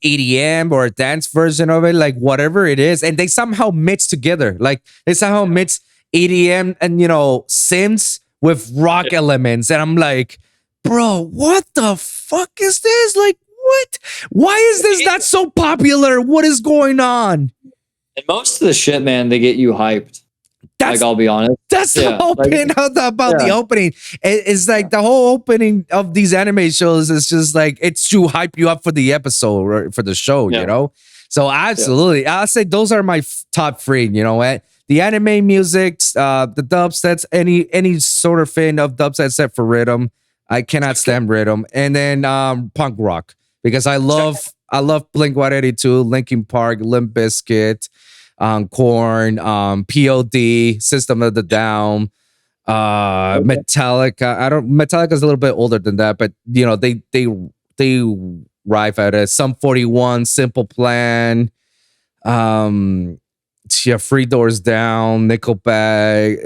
S1: EDM or a dance version of it, like whatever it is, and they somehow mix together. Like they somehow mix EDM and synths with rock elements, and I'm like, bro, what the fuck is this? Like, what? Why is this not so popular? What is going on?
S2: And most of the shit, man, they get you hyped.
S1: That's
S2: I'll be honest.
S1: That's the
S2: Yeah,
S1: whole
S2: like-
S1: thing about the
S2: Yeah.
S1: opening. It's like the whole opening of these anime shows is just like it's to hype you up for the episode or for the show,
S2: Yeah.
S1: So absolutely, I'll say those are my top 3. You know what? The anime music, the dubsteps, any sort of fan of dubstep except for rhythm. I cannot stand rhythm, and then punk rock because I love Blink-182, Linkin Park, Limp Bizkit. Korn, POD, System of the Down, Metallica. Metallica's a little bit older than that, but they rive at it. Sum 41, Simple Plan, Three Doors Down, Nickelback.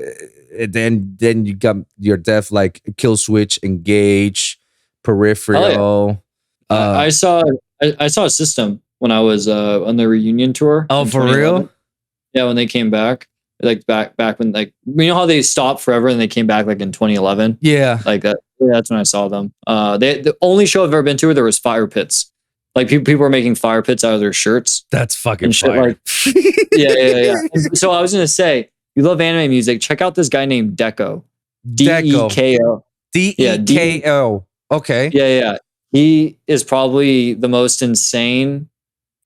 S1: Then you got your death like Kill Switch, Engage, Peripheral.
S2: I saw a System when I was on the reunion tour.
S1: Oh,
S2: in
S1: for
S2: 2011.
S1: real?
S2: Yeah, when they came back, like back when how they stopped forever and they came back like in 2011.
S1: Yeah.
S2: Like that. Yeah, that's when I saw them. The only show I've ever been to where there was fire pits. Like people were making fire pits out of their shirts.
S1: That's fucking
S2: And shit
S1: fire.
S2: like- Yeah. And so I was gonna say, you love anime music. Check out this guy named Deco. Deko.
S1: DEKO. Okay.
S2: Yeah. He is probably the most insane.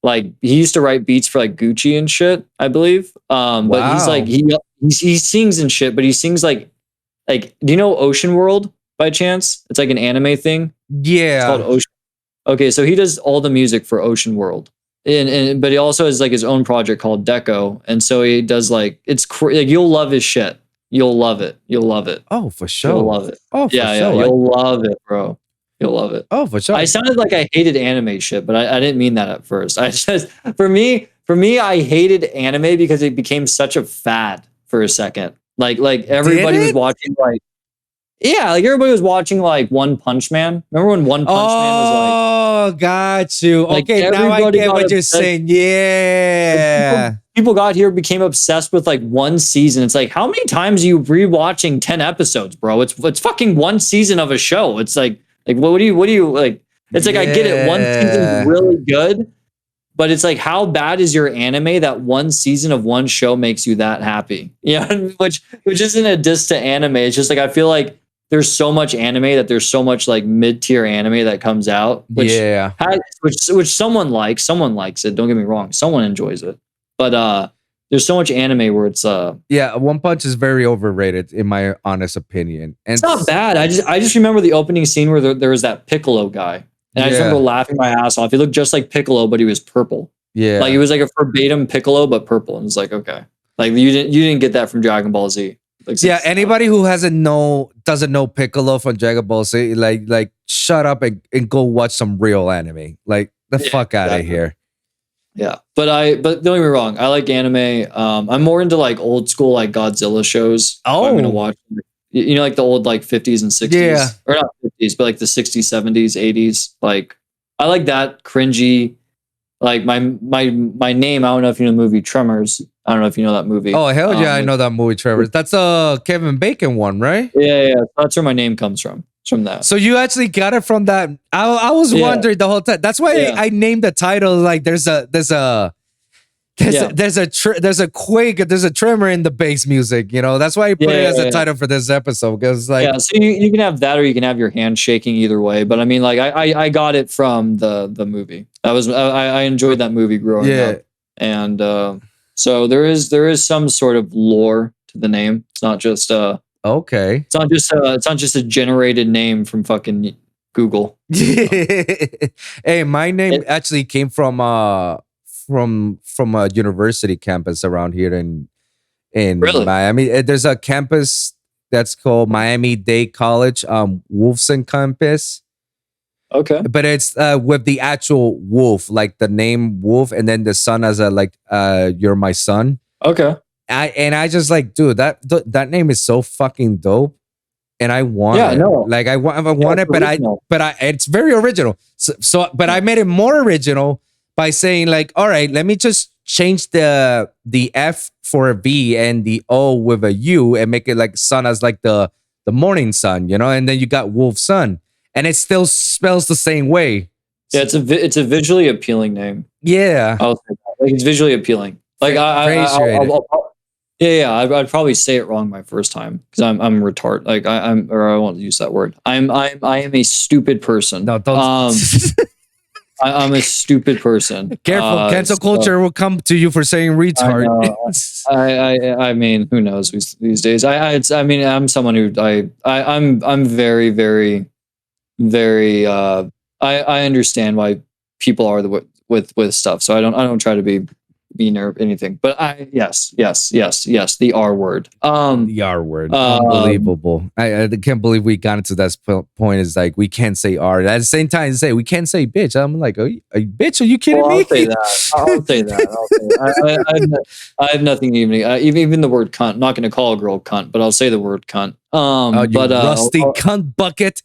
S2: Like he used to write beats for like Gucci and shit, I believe. But he's
S1: Wow.
S2: like he sings and shit, but he sings like do you know Ocean World by chance? It's like an anime thing. It's
S1: Yeah.
S2: called Ocean. Okay, so he does all the music for Ocean World. but he also has like his own project called Deco, and so he does like like you'll love his shit. You'll love it. You'll love it.
S1: Oh, for sure.
S2: You'll love it.
S1: Oh, for
S2: Yeah,
S1: sure.
S2: you'll love it, bro. You'll love it.
S1: Oh, for sure.
S2: I sounded like I hated anime shit, but I didn't mean that at first. I just for me, I hated anime because it became such a fad for a second. Like everybody was watching like like everybody was watching like One Punch Man. Remember when One Punch Man was like,
S1: oh, got you.
S2: like,
S1: Okay, now I
S2: everybody
S1: get
S2: got
S1: what you're
S2: obsessed.
S1: saying. Yeah.
S2: People got here, became obsessed with like one season. It's like, how many times are you rewatching 10 episodes, bro? It's fucking one season of a show. It's like what do you like? It's like, I get it. One season's really good, but it's like, how bad is your anime that one season of one show makes you that happy? Yeah, which isn't a diss to anime. It's just like, I feel like there's so much anime that there's so much like mid-tier anime that comes out, which which someone likes it. Don't get me wrong, someone enjoys it, but there's so much anime where it's
S1: One Punch is very overrated in my honest opinion, and
S2: it's not bad. I just remember the opening scene where there was that Piccolo guy, and I just remember laughing my ass off. He looked just like Piccolo, but he was purple. Yeah, like he was like a verbatim Piccolo but purple, and it's like, okay, like you didn't get that from Dragon Ball Z. Like,
S1: anybody who doesn't know Piccolo from Dragon Ball Z, like shut up and go watch some real anime. Like the fuck out of here.
S2: Yeah, but don't get me wrong, I like anime. I'm more into like old school like Godzilla shows. Oh, I'm gonna watch, you know, like the old like 50s and 60s, or not 50s, but like the 60s, 70s, 80s. Like I like that cringy. Like my name. I don't know if you know the movie Tremors. I don't know if you know that movie.
S1: Oh hell yeah, I know that movie Tremors. That's a Kevin Bacon one, right?
S2: Yeah. That's where my name comes from. It's from that.
S1: So you actually got it from that. I was wondering the whole time. That's why I named the title like there's a quake, there's a tremor in the bass music. You know, that's why I put it as a title for this episode, because like
S2: so you can have that or you can have your hand shaking either way. But I mean, like I got it from the movie. I enjoyed that movie growing up, and so there is some sort of lore to the name. It's not just
S1: okay.
S2: It's not just a generated name from fucking Google.
S1: Hey, my name actually came from a university campus around here in Miami. There's a campus that's called Miami-Dade College, Wolfson campus.
S2: Okay.
S1: But it's with the actual wolf, like the name Wolf, and then the son as a like you're my son.
S2: Okay.
S1: I just like, dude, that name is so fucking dope. And I want it. No. Like I want it, but it's very original. So but I made it more original by saying like, all right, let me just change the F for a V and the O with a U and make it like sun as like the morning sun, you know? And then you got Wolf Sun. And it still spells the same way.
S2: Yeah, it's a visually appealing name.
S1: Yeah.
S2: I'll say that. Like, it's visually appeling. Like I'd probably say it wrong my first time because I'm retarded. Like I won't use that word. I am a stupid person.
S1: No, don't.
S2: I'm a stupid person.
S1: Careful, cancel culture will come to you for saying retard.
S2: I mean, who knows these days? I'm someone who I'm very, very, very. I understand why people are with stuff, so I don't try to be mean or anything. But yes, the R word.
S1: The R word. Unbelievable. I can't believe we got into that point. Is like we can't say R. At the same time, we can't say bitch. I'm like, bitch, are you kidding me?
S2: I'll say that. I have nothing even the word cunt. I'm not going to call a girl cunt, but I'll say the word cunt.
S1: Rusty cunt bucket.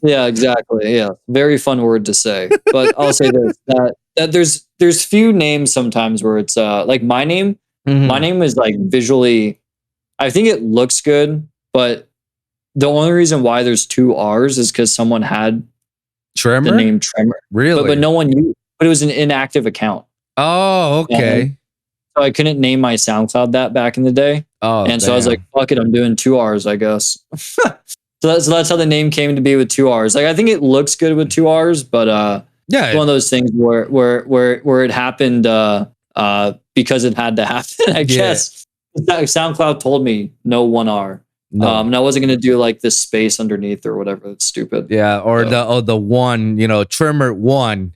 S2: Yeah, exactly. Yeah, very fun word to say. But I'll say this: that there's few names sometimes where it's like my name. Mm-hmm. My name is like visually, I think it looks good, but the only reason why there's two R's is because someone had
S1: Tremor?
S2: The name Tremor.
S1: Really?
S2: But no one knew. But it was an inactive account.
S1: Oh, okay.
S2: And so I couldn't name my SoundCloud that back in the day.
S1: Oh,
S2: and so I was like, fuck it, I'm doing two R's, I guess. So that's how the name came to be with two R's. Like I think it looks good with two R's, but it's one of those things where it happened because it had to happen. I guess SoundCloud told me no one R. No. And I wasn't gonna do like this space underneath or whatever. It's stupid.
S1: Yeah, or the one, Tremor 1.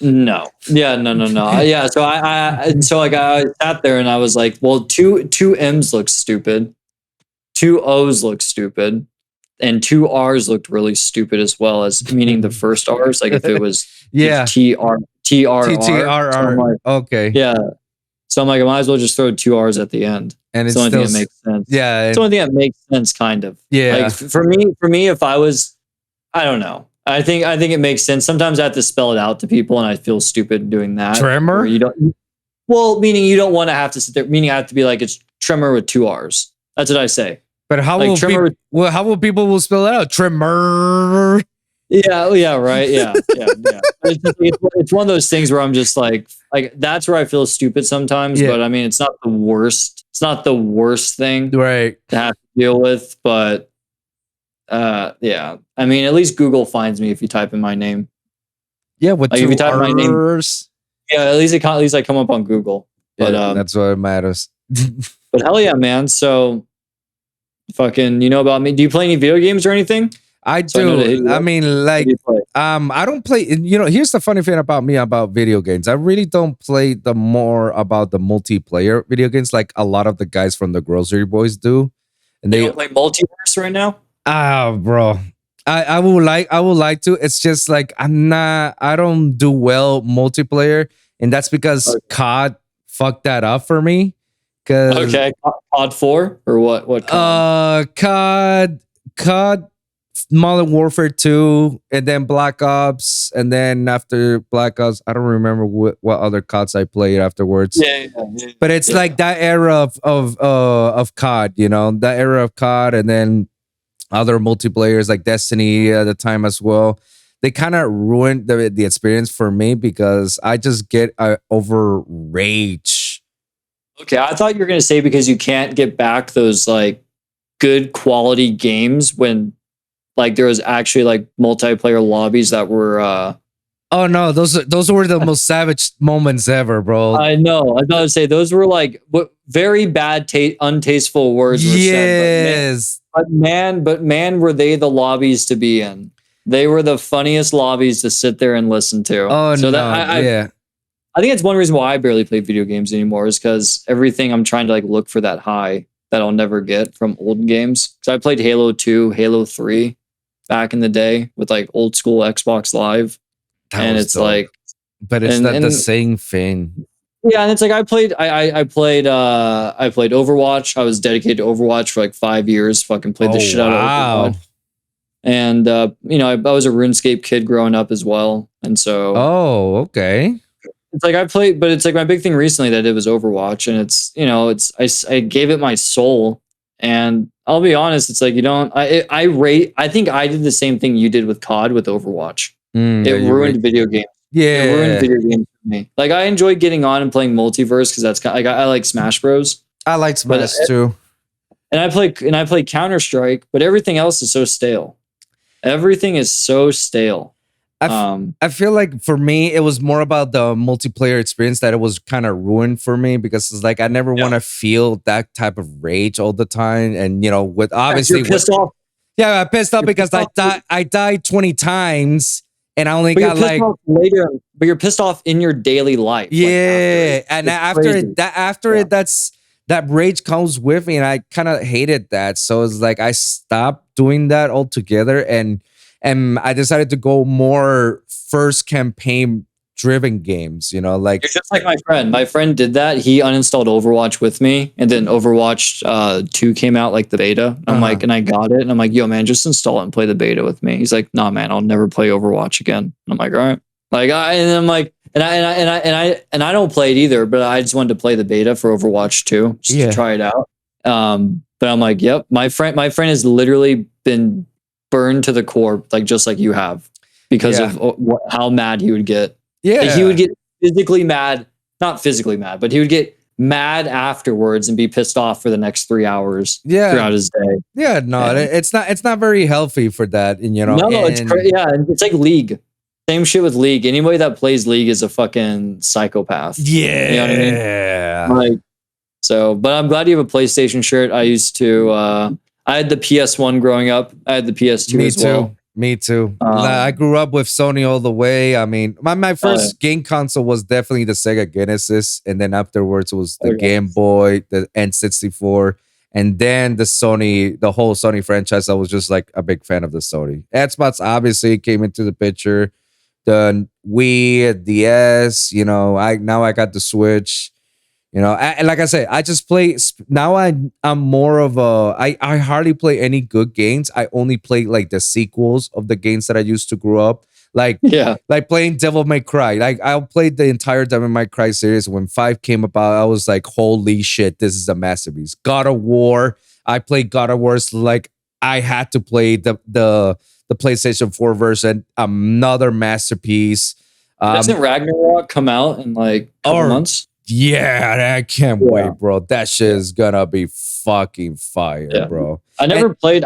S2: No. Yeah, no. Yeah, so I sat there and I was like, well, two M's look stupid, two O's look stupid, and two R's looked really stupid as well, as meaning the first R's, like if it was
S1: Yeah.
S2: TRR. So I'm
S1: TTRR.
S2: like,
S1: Okay.
S2: yeah. So I'm like, I might as well just throw two R's at the end.
S1: And
S2: It's
S1: it's
S2: the only
S1: still
S2: thing that makes sense.
S1: yeah.
S2: It's the only thing that makes sense, kind of.
S1: Yeah.
S2: Like for me, if I was, I don't know. I think it makes sense. Sometimes I have to spell it out to people, and I feel stupid doing that.
S1: Tremor?
S2: You don't. Well, meaning you don't want to have to sit there. Meaning I have to be like, it's Tremor with two R's. That's what I say.
S1: But how
S2: Like
S1: will how will people will spell it out? Tremor.
S2: Yeah, right. Yeah. It's one of those things where I'm just like that's where I feel stupid sometimes.
S1: Yeah.
S2: But I mean, it's not the worst. It's not the worst thing
S1: Right.
S2: to have to deal with. But yeah. I mean, at least Google finds me if you type in my name.
S1: Yeah, with
S2: Like,
S1: two
S2: if you type my name-
S1: R's.
S2: Yeah, at least I come up on Google. But
S1: Yeah, that's what matters.
S2: but hell yeah, man. So fucking, you know about me. Do you play any video games or anything?
S1: I
S2: So I know to hit
S1: do.
S2: you
S1: I
S2: up.
S1: mean,
S2: What
S1: like,
S2: do you play?
S1: I don't play. You know, here's the funny thing about me about video games. I really don't play the more about the multiplayer video games like a lot of the guys from the Grocery Boys do. And
S2: You
S1: they,
S2: don't play multiverse right now?
S1: bro, I would like to. It's just like I don't do well multiplayer, and that's because
S2: Okay.
S1: COD fucked that up for me. Cause
S2: Okay, COD 4 or what? What COD?
S1: COD, Modern Warfare 2, and then Black Ops, and then after Black Ops, I don't remember what other CODs I played afterwards.
S2: Yeah.
S1: But it's like that era of COD, you know, that era of COD, and then other multiplayers like Destiny at the time as well. They kind of ruined the experience for me because I just get over rage.
S2: Okay, I thought you were gonna say because you can't get back those like good quality games when like there was actually like multiplayer lobbies that were
S1: Oh no, those were the most savage moments ever, bro.
S2: I know. I thought I'd say those were like very bad, untasteful words were said.
S1: Yes.
S2: But man, were they the lobbies to be in? They were the funniest lobbies to sit there and listen to.
S1: Oh
S2: so
S1: no.
S2: that
S1: Yeah.
S2: I think it's one reason why I barely play video games anymore is because everything I'm trying to like look for that high that I'll never get from old games. Because I played Halo 2, Halo 3 back in the day with like old school Xbox Live.
S1: That
S2: And
S1: was
S2: it's
S1: dope.
S2: like,
S1: But it's
S2: and-
S1: not the
S2: and-
S1: same thing.
S2: yeah, and it's like I played Overwatch. I was dedicated to Overwatch for like 5 years. Fucking played the shit out of Overwatch. And you know, I was a RuneScape kid growing up as well. And so
S1: Oh, okay.
S2: it's like I played, but it's like my big thing recently that it was Overwatch, and it's, you know, it's I gave it my soul, and I'll be honest, it's like you don't I think I did the same thing you did with COD with Overwatch. It ruined video games. It ruined
S1: Yeah.
S2: video games for me. Like I enjoy getting on and playing multiverse because that's kind of, like I like Smash Bros.
S1: I like Smash too.
S2: And I play Counter Strike, but everything else is so stale. Everything is so stale.
S1: I feel like for me, it was more about the multiplayer experience that it was kind of ruined for me because it's like I never want to feel that type of rage all the time. And you know, with obviously
S2: you're pissed off.
S1: Yeah, I pissed off
S2: You're
S1: because
S2: pissed off.
S1: I died 20 times and I only
S2: But you're
S1: got
S2: pissed
S1: like
S2: off later, but you're pissed off in your daily life.
S1: yeah, and
S2: crazy.
S1: after it, that rage comes with me, and I kind of hated that. So it's like I stopped doing that altogether, and I decided to go more first campaign driven games. You know, like
S2: You're just like my friend. My friend did that. He uninstalled Overwatch with me, and then Overwatch 2 came out, like the beta. I'm like, and I got it, and I'm like, yo, man, just install it and play the beta with me. He's like, nah, man, I'll never play Overwatch again. And I'm like, all right. Like, and I'm like, and I don't play it either, but I just wanted to play the beta for Overwatch 2 just to try it out. But I'm like, yep, my friend has literally been burned to the core, like just like you have, because of how mad he would get.
S1: yeah,
S2: Like, he would get physically mad, not physically mad, but he would get mad afterwards and be pissed off for the next 3 hours throughout his day.
S1: Yeah, no, it's not very healthy for that. And you know,
S2: No, it's yeah, it's like League. Same shit with League. Anybody that plays League is a fucking psychopath.
S1: Yeah,
S2: You know what I mean? Like, so, but I'm glad you have a PlayStation shirt. I used to, I had the PS1 growing up. I had the PS2
S1: Me
S2: as
S1: too.
S2: well.
S1: Me too. I
S2: Um,
S1: grew up with Sony all the way. I mean, my
S2: oh, yeah.
S1: first game console was definitely the Sega Genesis, and then afterwards was the
S2: Okay.
S1: Game Boy, the N64, and then the whole Sony franchise. I was just like a big fan of the Sony. Xbox obviously came into the picture. The Wii, DS, I got the Switch. Like I said, I just play now. I'm more of I hardly play any good games. I only play like the sequels of the games that I used to grow up. Like
S2: Yeah.
S1: like playing Devil May Cry. Like I played the entire Devil May Cry series. When 5 came about, I was like, holy shit, this is a masterpiece. God of War. I played God of War's like I had to play the PlayStation 4 version. Another masterpiece.
S2: Doesn't Ragnarok come out in like a couple
S1: Or
S2: months?
S1: yeah, I can't
S2: Yeah.
S1: wait, bro. That shit
S2: Yeah.
S1: is gonna be fucking fire,
S2: Yeah.
S1: bro.
S2: I
S1: And
S2: never played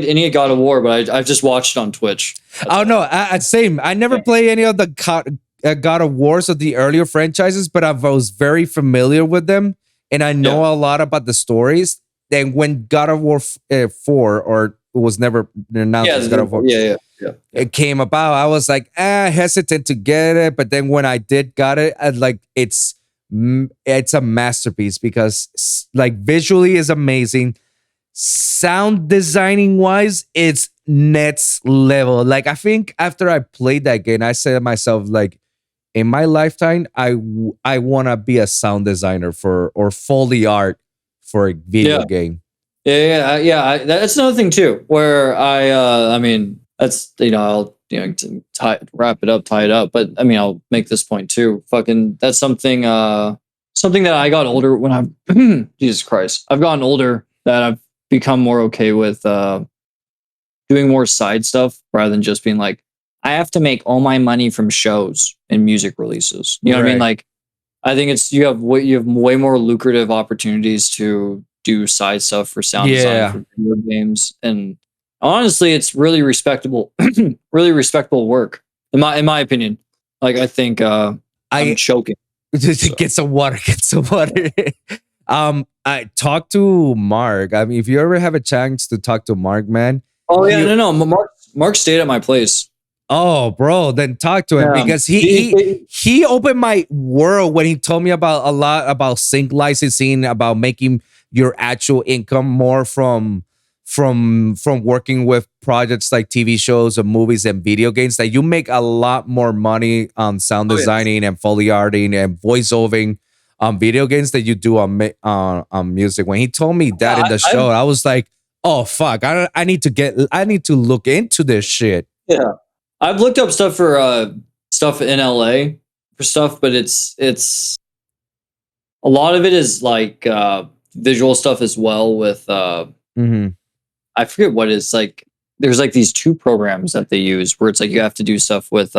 S2: any of God of War, but I've just watched it on Twitch. That's
S1: oh
S2: all.
S1: no, same. I never
S2: Yeah.
S1: play any of the God of Wars of the earlier franchises, but I was very familiar with them, and I know
S2: Yeah.
S1: a lot about the stories. Then when God of War 4, or it was never announced
S2: Yeah.
S1: as God of War,
S2: Yeah. Yeah.
S1: it came about, I was like, hesitant to get it. But then when I did got it, I like it's a masterpiece because like visually is amazing. Sound designing wise, it's next level. Like I think after I played that game, I said to myself, like, in my lifetime, I want to be a sound designer for or Foley art for a video
S2: Yeah.
S1: game.
S2: That's another thing too, where I mean, that's I'll to wrap it up, tie it up. But I mean, I'll make this point too. Fucking, that's something that I got older when I've Jesus Christ, I've gotten older that I've become more okay with doing more side stuff rather than just being like, I have to make all my money from shows and music releases. You know what I mean?
S1: Right.
S2: Like, I think it's you have way more lucrative opportunities to do side stuff for sound design
S1: Yeah.
S2: for video games, and honestly, it's really respectable, really respectable work in my opinion. Like, I think I'm
S1: I
S2: choking. So.
S1: get some water. Get some water. I talked to Mark. I mean, if you ever have a chance to talk to Mark, man.
S2: Oh yeah,
S1: you-
S2: no. Mark stayed at my place.
S1: Oh, bro, then talk to him
S2: Yeah.
S1: because he opened my world when he told me about a lot about sync licensing, about making your actual income more from working with projects like TV shows and movies and video games. That you make a lot more money on sound
S2: Oh, yeah.
S1: designing and foley arting and voiceovering on video games that you do on music. When he told me that in the show, I was like, oh fuck, I need to look into this shit.
S2: Yeah. I've looked up stuff for stuff in LA for stuff, but it's a lot of it is like visual stuff as well with
S1: Mhm.
S2: I forget what it's like. There's like these two programs that they use where it's like you have to do stuff with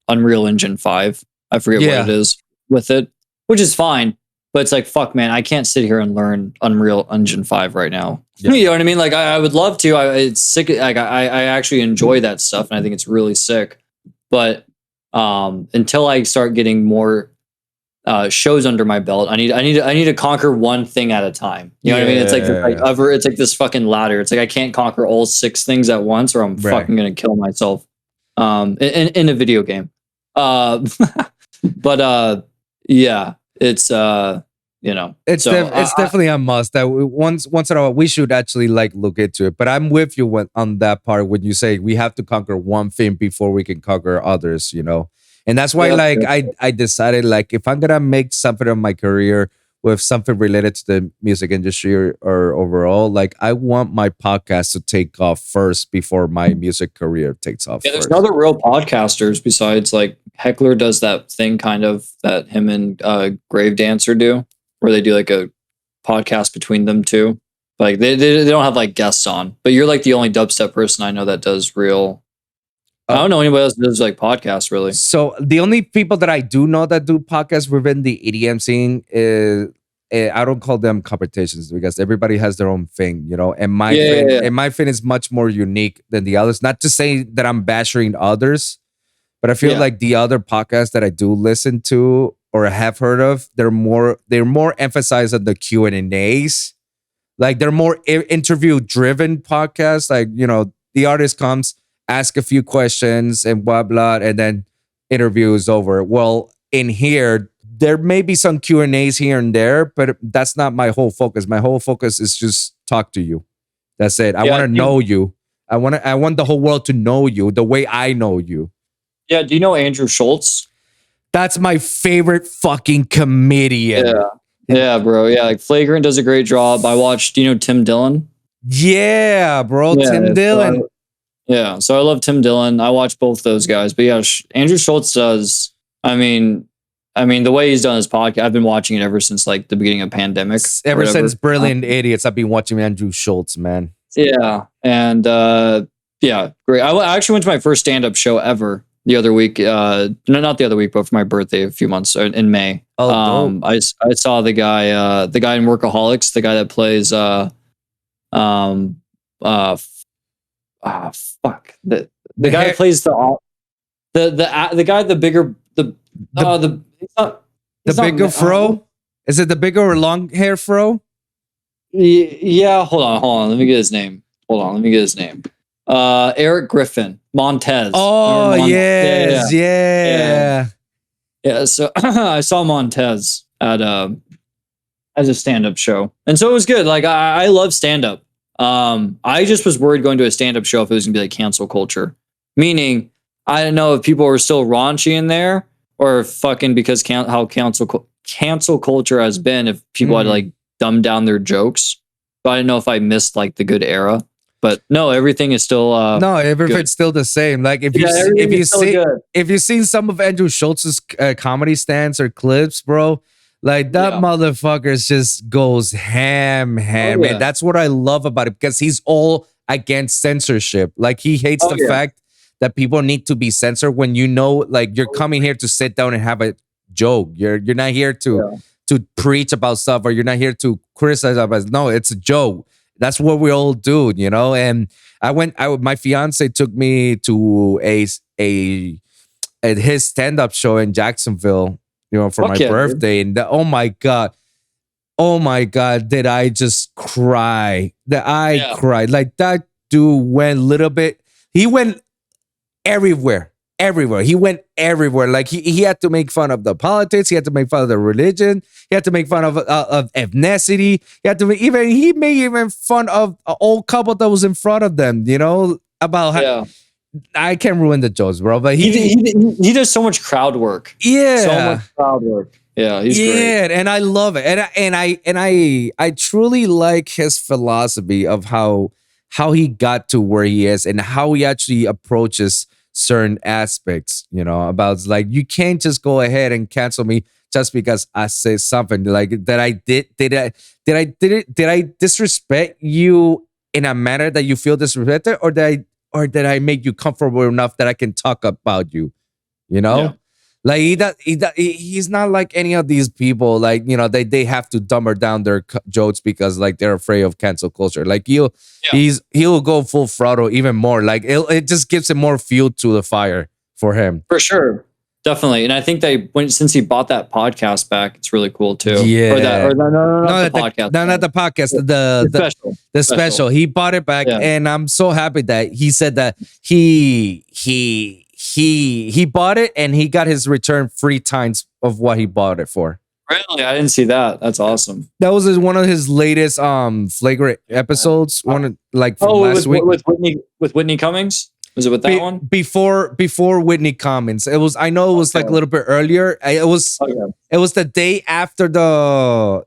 S2: Unreal Engine 5. I forget
S1: Yeah.
S2: what it is with it, which is fine, but it's like, fuck man, I can't sit here and learn Unreal Engine 5 right now.
S1: Yeah.
S2: You know what I mean? Like I would love to. It's sick. Like I actually enjoy that stuff, and I think it's really sick. But until I start getting more shows under my belt, I need to conquer one thing at a time. You know what I mean? It's like it's like this fucking ladder. It's like I can't conquer all 6 things at once, or I'm fucking gonna kill myself. In a video game. But yeah, it's
S1: It's definitely a must that once in a while we should actually like look into it. But I'm with you on that part when you say we have to conquer one thing before we can conquer others, and that's why I decided like if I'm gonna make something of my career with something related to the music industry or overall, like I want my podcast to take off first before my music career takes off.
S2: Yeah, there's
S1: first.
S2: no other real podcasters besides like Heckler does that thing kind of that him and Grave Dancer do, where they do like a podcast between them two. Like they don't have like guests on, but you're like the only dubstep person I know that does real. I don't know anybody else that does like podcasts really.
S1: So the only people that I do know that do podcasts within the EDM scene is I don't call them competitions because everybody has their own thing, and my and my thing is much more unique than the others. Not to say that I'm bashing others, but I feel like the other podcasts that I do listen to or have heard of, they're more emphasized on the Q&As. Like they're more interview driven podcasts. Like, the artist comes ask a few questions and blah blah, and then interview is over. Well, in here, there may be some Q&As here and there, but that's not my whole focus. My whole focus is just talk to you. That's it. I
S2: Yeah,
S1: want to know you. I want the whole world to know you the way I know you.
S2: Yeah, do you know Andrew Schultz?
S1: That's my favorite fucking comedian.
S2: Yeah, bro. Yeah, like Flagrant does a great job. I watched, do you know Tim Dillon?
S1: Yeah, bro.
S2: Yeah,
S1: Tim Dillon.
S2: Yeah, so I love Tim Dillon. I watch both those guys. But yeah, Andrew Schultz does, I mean, the way he's done his podcast, I've been watching it ever since like the beginning of pandemic.
S1: Ever since Brilliant Idiots, I've been watching Andrew Schultz, man.
S2: Yeah, and yeah, great. I actually went to my first stand-up show ever the other week. No, not the other week, but for my birthday a few months in May.
S1: Oh,
S2: I saw the guy in Workaholics, the guy that plays fuck the guy that plays the guy, the bigger
S1: the bigger fro. Is it the bigger or long hair fro?
S2: Yeah, hold on. Let me get his name. Eric Griffin, Montez.
S1: Oh, yes.
S2: Yeah. So I saw Montez at as a stand-up show. And so it was good. Like I love stand-up. I just was worried going to a stand-up show if it was gonna be like cancel culture. Meaning, I don't know if people were still raunchy in there or fucking because how cancel culture has been, if people had to like dumb down their jokes. But I didn't know if I missed like the good era. But no, everything is still
S1: no, everything's still the same. Like if you've seen some of Andrew Schultz's comedy stands or clips, bro, like that motherfucker just goes ham. And that's what I love about it, because he's all against censorship. Like he hates the fact that people need to be censored when you know, like you're coming here to sit down and have a joke. You're not here to preach about stuff, or you're not here to criticize about. No, it's a joke. That's what we all do, you know. And my fiance took me to his stand-up show in Jacksonville, you know, for my birthday. Dude. And oh my god, did I just cry? Cried. Like that dude went a little bit. He went everywhere. He went everywhere. Like he had to make fun of the politics. He had to make fun of the religion. He had to make fun of ethnicity. He made fun of an old couple that was in front of them. You know, about how I can't ruin the jokes, bro. But
S2: he does so much crowd work.
S1: Yeah,
S2: so much crowd work. Yeah, he's great.
S1: And I love it. And I truly like his philosophy of how he got to where he is and how he actually approaches certain aspects, you know, about like you can't just go ahead and cancel me just because I say something like that. Did I disrespect you in a manner that you feel disrespected, or did I make you comfortable enough that I can talk about you? You know, like he's not like any of these people. Like, you know, they have to dumber down their jokes because like they're afraid of cancel culture. Like he'll go full throttle even more. Like it just gives him more fuel to the fire for him.
S2: For sure. Definitely. And I think since he bought that podcast back, it's really cool too.
S1: Yeah.
S2: Not the podcast.
S1: No, not the podcast. The special. He bought it back, and I'm so happy that he said that he bought it and he got his return 3 times of what he bought it for.
S2: Really? I didn't see that. That's awesome.
S1: That was one of his latest flagrant episodes. From last week
S2: with Whitney Cummings. Was it with that one?
S1: Before Whitney Cummings. It was. I know it was like a little bit earlier. It was the day after the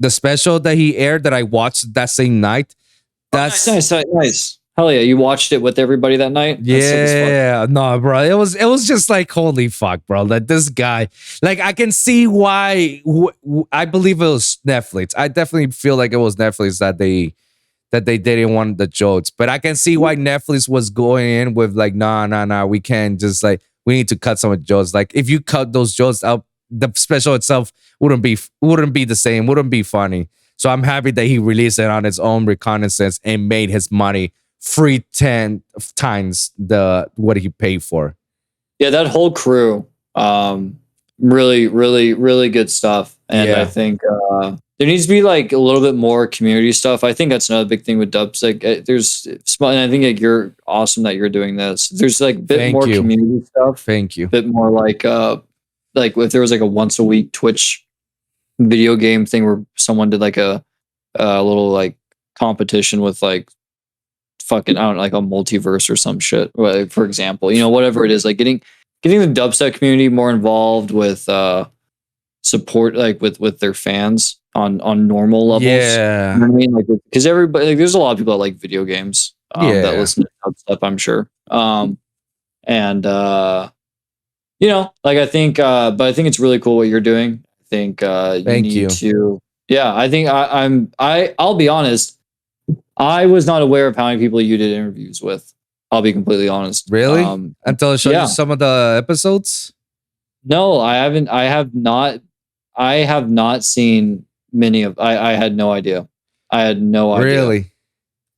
S1: special that he aired that I watched that same night. That's
S2: nice. Hell yeah, you watched it with everybody that night?
S1: Yeah, no, bro. It was just like, holy fuck, bro. That this guy, like, I can see why. I believe it was Netflix. I definitely feel like it was Netflix that they didn't want the jokes, but I can see why Netflix was going in with like, nah. We can't just like, we need to cut some of the jokes. Like, if you cut those jokes out, the special itself wouldn't be the same, wouldn't be funny. So I'm happy that he released it on its own reconnaissance and made his money 10 times what he paid for.
S2: Yeah, that whole crew, really, really, really good stuff. And I think there needs to be like a little bit more community stuff. I think that's another big thing with dubs. Like there's, and I think like you're awesome that you're doing this. There's like a bit
S1: Thank
S2: more
S1: you.
S2: community stuff.
S1: Thank you.
S2: A bit more like if there was like a once a week Twitch video game thing where someone did like a little like competition with like fucking, I don't know, like a multiverse or some shit, like, for example, you know, whatever it is, like getting the dubstep community more involved with support, like with their fans on normal levels.
S1: Yeah.
S2: You know what I mean? Like, because everybody, like, there's a lot of people that like video games that
S1: Yeah.
S2: listen to dubstep, I'm sure. And you know, like I think but I think it's really cool what you're doing. I think you
S1: Thank
S2: need
S1: you.
S2: to, yeah, I think I'll be honest, I was not aware of how many people you did interviews with. I'll be completely honest.
S1: Really? Until I showed
S2: yeah.
S1: you some of the episodes?
S2: No, I haven't. I have not seen many of. I had no idea. I had no idea.
S1: Really?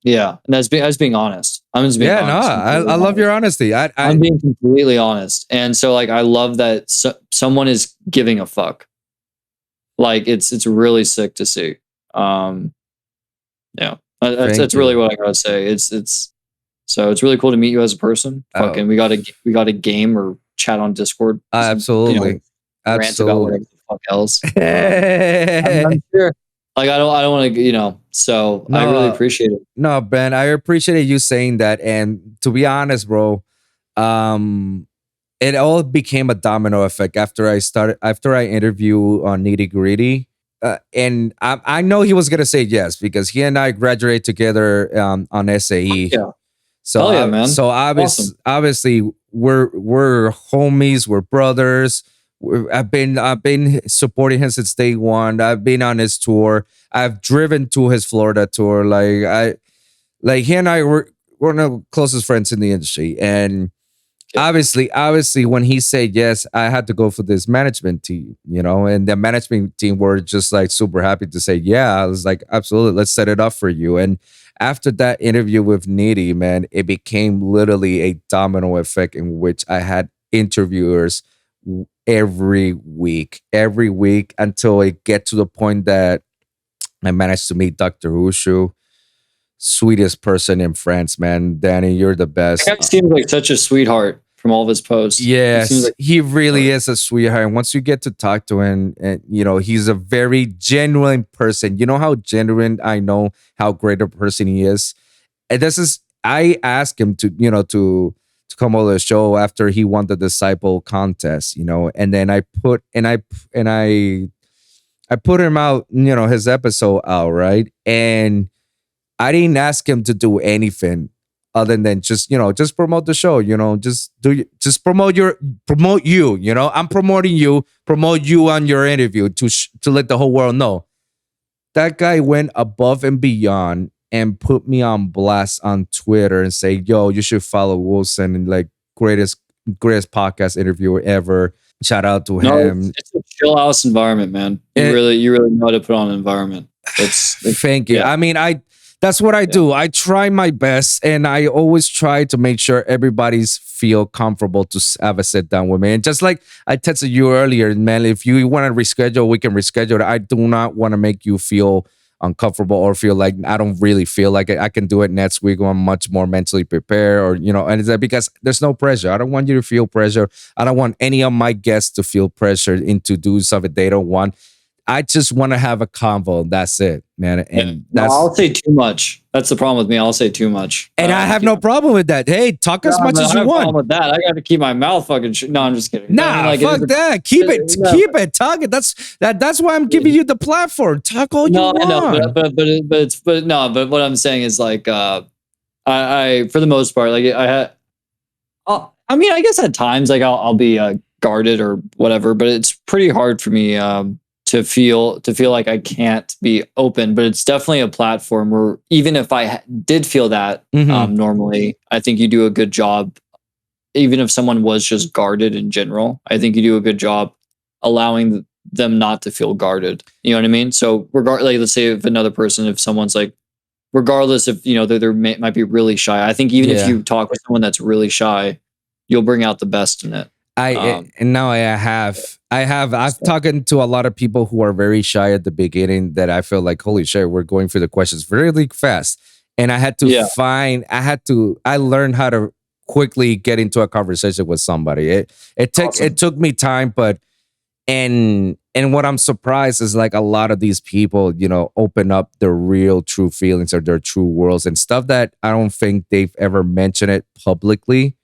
S2: Yeah, and that's being honest. I'm just being
S1: Yeah,
S2: honest.
S1: no, I love your honesty.
S2: I'm being completely honest, and so like I love that someone is giving a fuck. Like it's really sick to see. Yeah, that's really what I gotta say. It's so it's really cool to meet you as a person. Fucking, we got a game or chat on Discord.
S1: Absolutely,
S2: you know, rant about whatever the fuck else. I'm sure. Like I don't want to, you know. So I really appreciate it.
S1: No, Ben, I appreciate you saying that. And to be honest, bro, it all became a domino effect after I interview on Nitty Gritty. And I know he was gonna say yes because he and I graduated together on SAE.
S2: Yeah.
S1: So
S2: yeah, man.
S1: So obviously we're homies, we're brothers. I've been supporting him since day one. I've been on his tour. I've driven to his Florida tour. Like he and I were one of the closest friends in the industry. And obviously when he said yes, I had to go for this management team, you know, and the management team were just like super happy to say, yeah. I was like, absolutely, let's set it up for you. And after that interview with Nitty, man, it became literally a domino effect in which I had interviewers every week until it get to the point that I managed to meet Dr. Ushu. Sweetest person in France, man. Danny, you're the best.
S2: That guy seems like such a sweetheart from all of his posts.
S1: Yes, he really is a sweetheart. And once you get to talk to him, and you know, he's a very genuine person. You know how genuine I know how great a person he is. And I asked him to, you know, to come on the show after he won the Disciple contest, you know, and then I put him out, you know, his episode out, right? And I didn't ask him to do anything other than just, you know, just promote the show, you know, just promote you, you know, I'm promoting you, promote you on your interview to let the whole world know. That guy went above and beyond and put me on blast on Twitter and say, yo, you should follow Wilson, and like greatest podcast interviewer ever. Shout out to him.
S2: It's a chill house environment, man. You really know how to put on an environment.
S1: Thank you. Yeah. I mean, that's what I do. I try my best, and I always try to make sure everybody's feel comfortable to have a sit down with me. And just like I texted you earlier, man, if you want to reschedule, we can reschedule. I do not want to make you feel uncomfortable or feel like I don't really feel like I can do it next week when I'm much more mentally prepared, or, you know, and it's because there's no pressure. I don't want you to feel pressure. I don't want any of my guests to feel pressured into doing something they don't want. I just want to have a convo. That's it, man. And
S2: I'll say too much. That's the problem with me. I'll say too much.
S1: And I have no problem with that. Hey, talk as much as you want.
S2: Problem with that. I got to keep my mouth fucking. No, I'm just kidding.
S1: Nah, like, fuck that. Keep it. Talk it. That's why I'm giving you the platform. Talk all you want.
S2: No, but what I'm saying is like, I for the most part, like I mean, I guess at times like I'll be guarded or whatever, but it's pretty hard for me to feel like I can't be open. But it's definitely a platform where even if I did feel that normally, I think you do a good job. Even if someone was just guarded in general, I think you do a good job allowing them not to feel guarded. You know what I mean? So like, let's say if someone's like, regardless if, you know, they might be really shy. I think even if you talk with someone that's really shy, you'll bring out the best in it.
S1: And now I've talked to a lot of people who are very shy at the beginning that I feel like, holy shit, we're going through the questions really fast. And I had to I learned how to quickly get into a conversation with somebody. It took me time, but and what I'm surprised is like a lot of these people, open up their real true feelings or their true worlds and stuff that I don't think they've ever mentioned it publicly.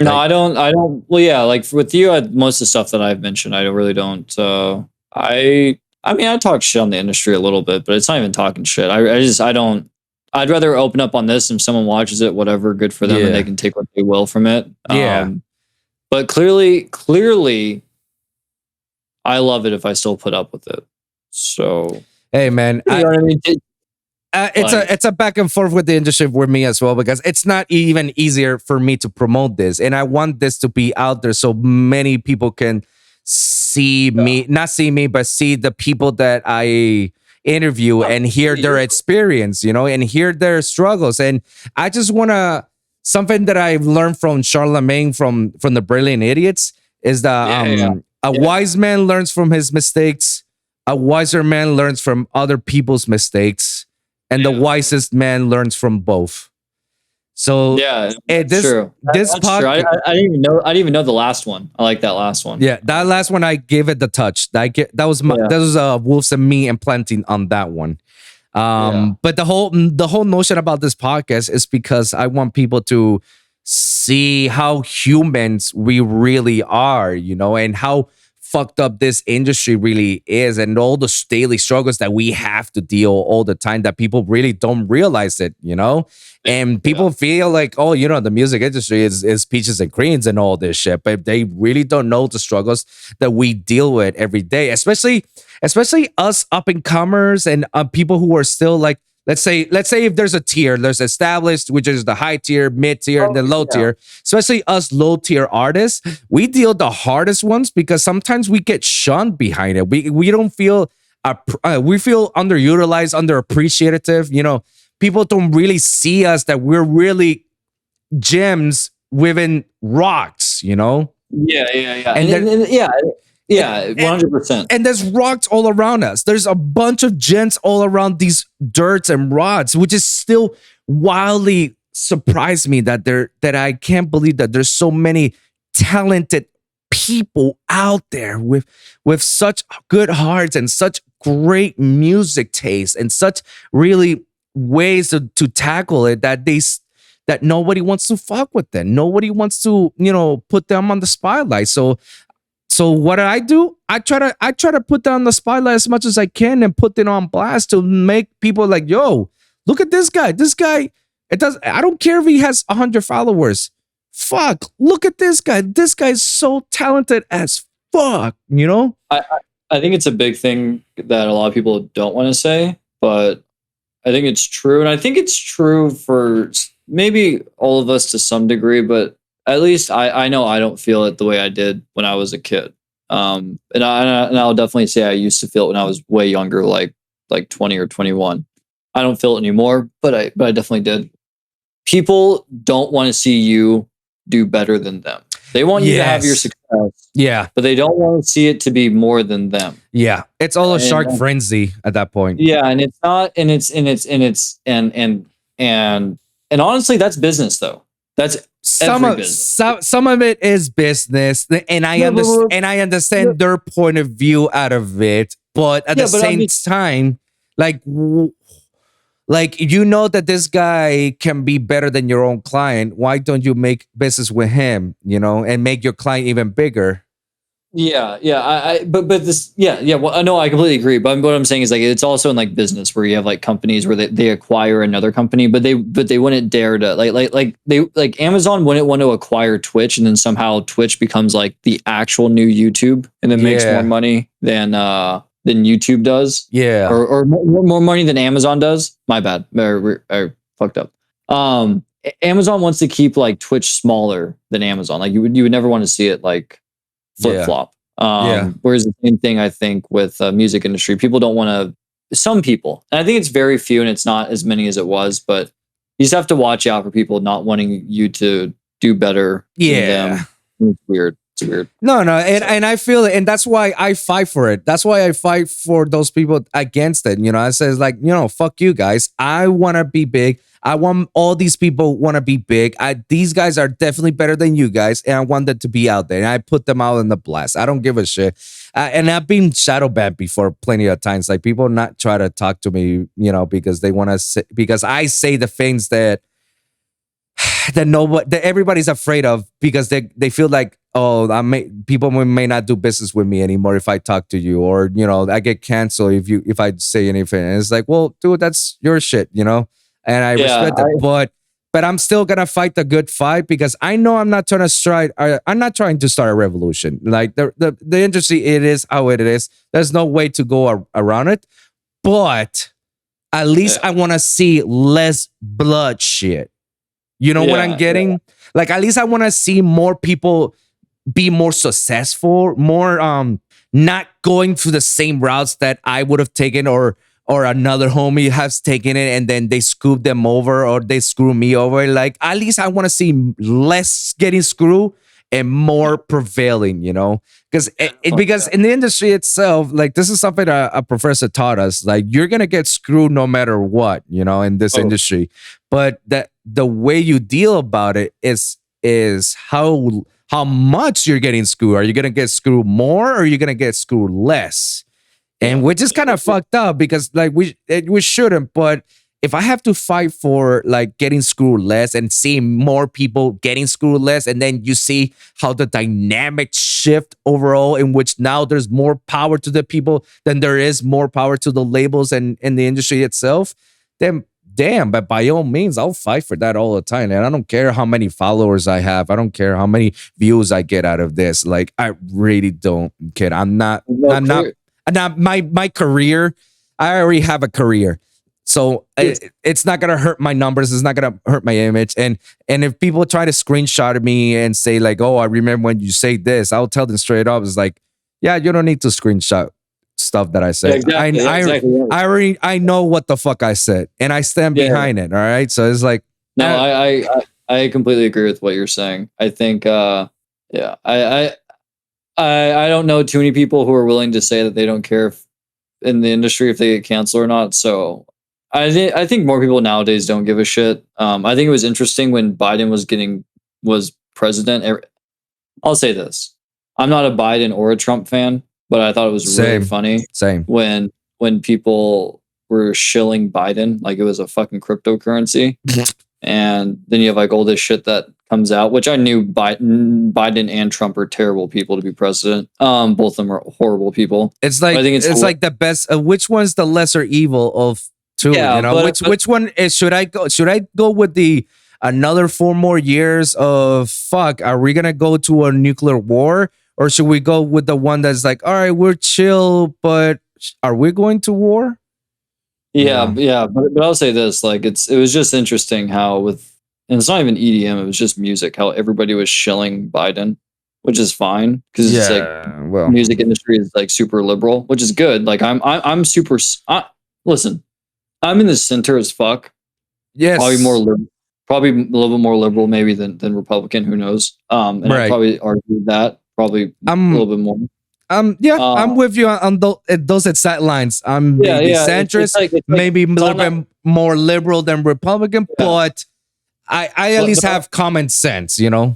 S2: No, I don't. Well, yeah, like with you, most of the stuff that I've mentioned, I really don't. I mean, I talk shit on the industry a little bit, but it's not even talking shit. I don't. I'd rather open up on this, and if someone watches it, whatever, good for them, and they can take what they will from it.
S1: Yeah.
S2: But clearly, I love it if I still put up with it. So,
S1: hey, man,
S2: you know what I mean?
S1: It's a back and forth with the industry with me as well, because it's not even easier for me to promote this, and I want this to be out there so many people can see me, not see me, but see the people that I interview and hear their experience, and hear their struggles. And I just want to, something that I've learned from Charlemagne from the Brilliant Idiots is that a wise man learns from his mistakes, a wiser man learns from other people's mistakes, and the wisest man learns from both. So
S2: that's true. That's true. I didn't even know the last one. I like that last one.
S1: Yeah, that last one I gave it the touch. That was Wolves and me implanting on that one. But the whole notion about this podcast is because I want people to see how humans we really are, and how fucked up this industry really is, and all the daily struggles that we have to deal all the time that people really don't realize it, and people feel like, oh, the music industry is peaches and creams and all this shit, but they really don't know the struggles that we deal with every day, especially us up and comers and people who are still like, let's say if there's a tier, there's established, which is the high tier, mid tier, and the low tier. Especially us low tier artists, we deal the hardest ones because sometimes we get shunned behind it. We don't feel we feel underutilized, underappreciative. People don't really see us that we're really gems within rocks.
S2: Yeah. Yeah, 100%.
S1: And there's rocks all around us. There's a bunch of gents all around these dirts and rods, which is still wildly surprised me that I can't believe that there's so many talented people out there with such good hearts and such great music taste and such really ways to tackle it that nobody wants to fuck with them. Nobody wants to, put them on the spotlight. So what do? I try to put that on the spotlight as much as I can and put it on blast to make people like, yo, look at this guy. This guy, I don't care if he has 100 followers. Fuck, look at this guy. This guy's so talented as fuck,
S2: I think it's a big thing that a lot of people don't want to say, but I think it's true. And I think it's true for maybe all of us to some degree, but at least I know I don't feel it the way I did when I was a kid. And I'll definitely say I used to feel it when I was way younger, like 20 or 21. I don't feel it anymore, but I definitely did. People don't want to see you do better than them. They want you to have your success.
S1: Yeah.
S2: But they don't want to see it to be more than them.
S1: Yeah. It's all a shark frenzy at that point.
S2: Yeah, and it's not and honestly, that's business though. That's
S1: some of it is business, and I understand their point of view out of it, but at the same time, like that this guy can be better than your own client. Why don't you make business with him, and make your client even bigger?
S2: But this, well, no, I completely agree. But what I'm saying is like it's also in like business where you have like companies where they acquire another company, but they wouldn't dare to like Amazon wouldn't want to acquire Twitch, and then somehow Twitch becomes like the actual new YouTube, and then makes more money than YouTube does.
S1: Yeah,
S2: or more money than Amazon does. My bad, I fucked up. Amazon wants to keep like Twitch smaller than Amazon. Like you would never want to see it like flip flop. Whereas the same thing, I think, with music industry, people don't want to. Some people, and I think it's very few, and it's not as many as it was. But you just have to watch out for people not wanting you to do better.
S1: Yeah,
S2: than them. It's weird. It's weird.
S1: No, and I feel it, and that's why I fight for it. That's why I fight for those people against it. I says like, fuck you guys. I want to be big. I want all these people want to be big. These guys are definitely better than you guys, and I want them to be out there. And I put them out in the blast. I don't give a shit. And I've been shadow banned before plenty of times. Like people not try to talk to me, because they want to because I say the things that that everybody's afraid of, because they feel like, oh, people may not do business with me anymore if I talk to you, or I get canceled if I say anything. And it's like, well, dude, that's your shit, and I respect that, but I'm still gonna fight the good fight, because I know I'm not trying to start a revolution. Like the industry, it is how it is. There's no way to go around it, but at least I want to see less bloodshed. You know what I'm getting? Like, at least I want to see more people be more successful, more not going through the same routes that I would have taken, or another homie has taken it, and then they scoop them over, or they screw me over. Like, at least I want to see less getting screwed and more prevailing, because because in the industry itself, like, this is something a professor taught us. Like, you're gonna get screwed no matter what, in this industry, but the way you deal about it is how much you're getting screwed. Are you gonna get screwed more, or are you gonna get screwed less? And which is kind of fucked up, because like we shouldn't. But if I have to fight for like getting screwed less and seeing more people getting screwed less, and then you see how the dynamic shift overall, in which now there's more power to the people than there is more power to the labels and in the industry itself, then damn, but by all means, I'll fight for that all the time. And I don't care how many followers I have. I don't care how many views I get out of this. Like, I really don't care. I'm not my career. I already have a career. So it's not going to hurt my numbers. It's not going to hurt my image. And if people try to screenshot me and say like, oh, I remember when you say this, I'll tell them straight up. It's like, yeah, you don't need to screenshot stuff that I said.
S2: Yeah, exactly.
S1: I know what the fuck I said, and I stand behind it. All right. So it's like,
S2: no, I completely agree with what you're saying. I think, I don't know too many people who are willing to say that they don't care in the industry if they get canceled or not. So I think more people nowadays don't give a shit. I think it was interesting when Biden was president. I'll say this: I'm not a Biden or a Trump fan, but I thought it was really funny.
S1: Same.
S2: When people were shilling Biden like it was a fucking cryptocurrency, and then you have like all this shit that comes out, which I knew Biden and Trump are terrible people to be president. Both of them are horrible people.
S1: It's like, I think it's like the best. Which one's the lesser evil of two? Yeah, which one is? Should I go with the another 4 more years of fuck? Are we gonna go to a nuclear war, or should we go with the one that's like, all right, we're chill, but are we going to war?
S2: Yeah. But I'll say this: like, it was just interesting how and it's not even EDM; it was just music. How everybody was shilling Biden, which is fine because it's like music industry is like super liberal, which is good. Like I'm super. Listen, I'm in the center as fuck.
S1: Yes,
S2: probably a little bit more liberal maybe than Republican. Who knows? And I probably argue that probably a little bit more.
S1: I'm with you on those exact lines. I'm maybe centrist, maybe a little bit more liberal than Republican, but I at least have common sense,
S2: Yeah.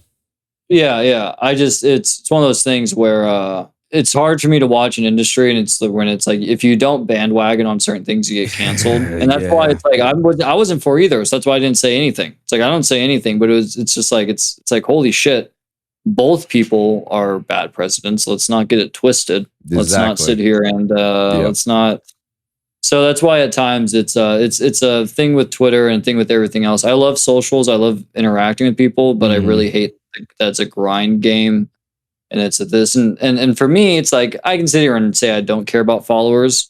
S2: It's one of those things where it's hard for me to watch an industry, and when it's like if you don't bandwagon on certain things, you get canceled, and that's why it's like I wasn't for either, so that's why I didn't say anything. It's like I don't say anything, but it's just like it's like holy shit. Both people are bad presidents. Let's not get it twisted. Exactly. Let's not sit here and let's not. So that's why at times it's a thing with Twitter and thing with everything else. I love socials. I love interacting with people, but I really hate that it's a grind game, and it's this and for me, it's like I can sit here and say I don't care about followers,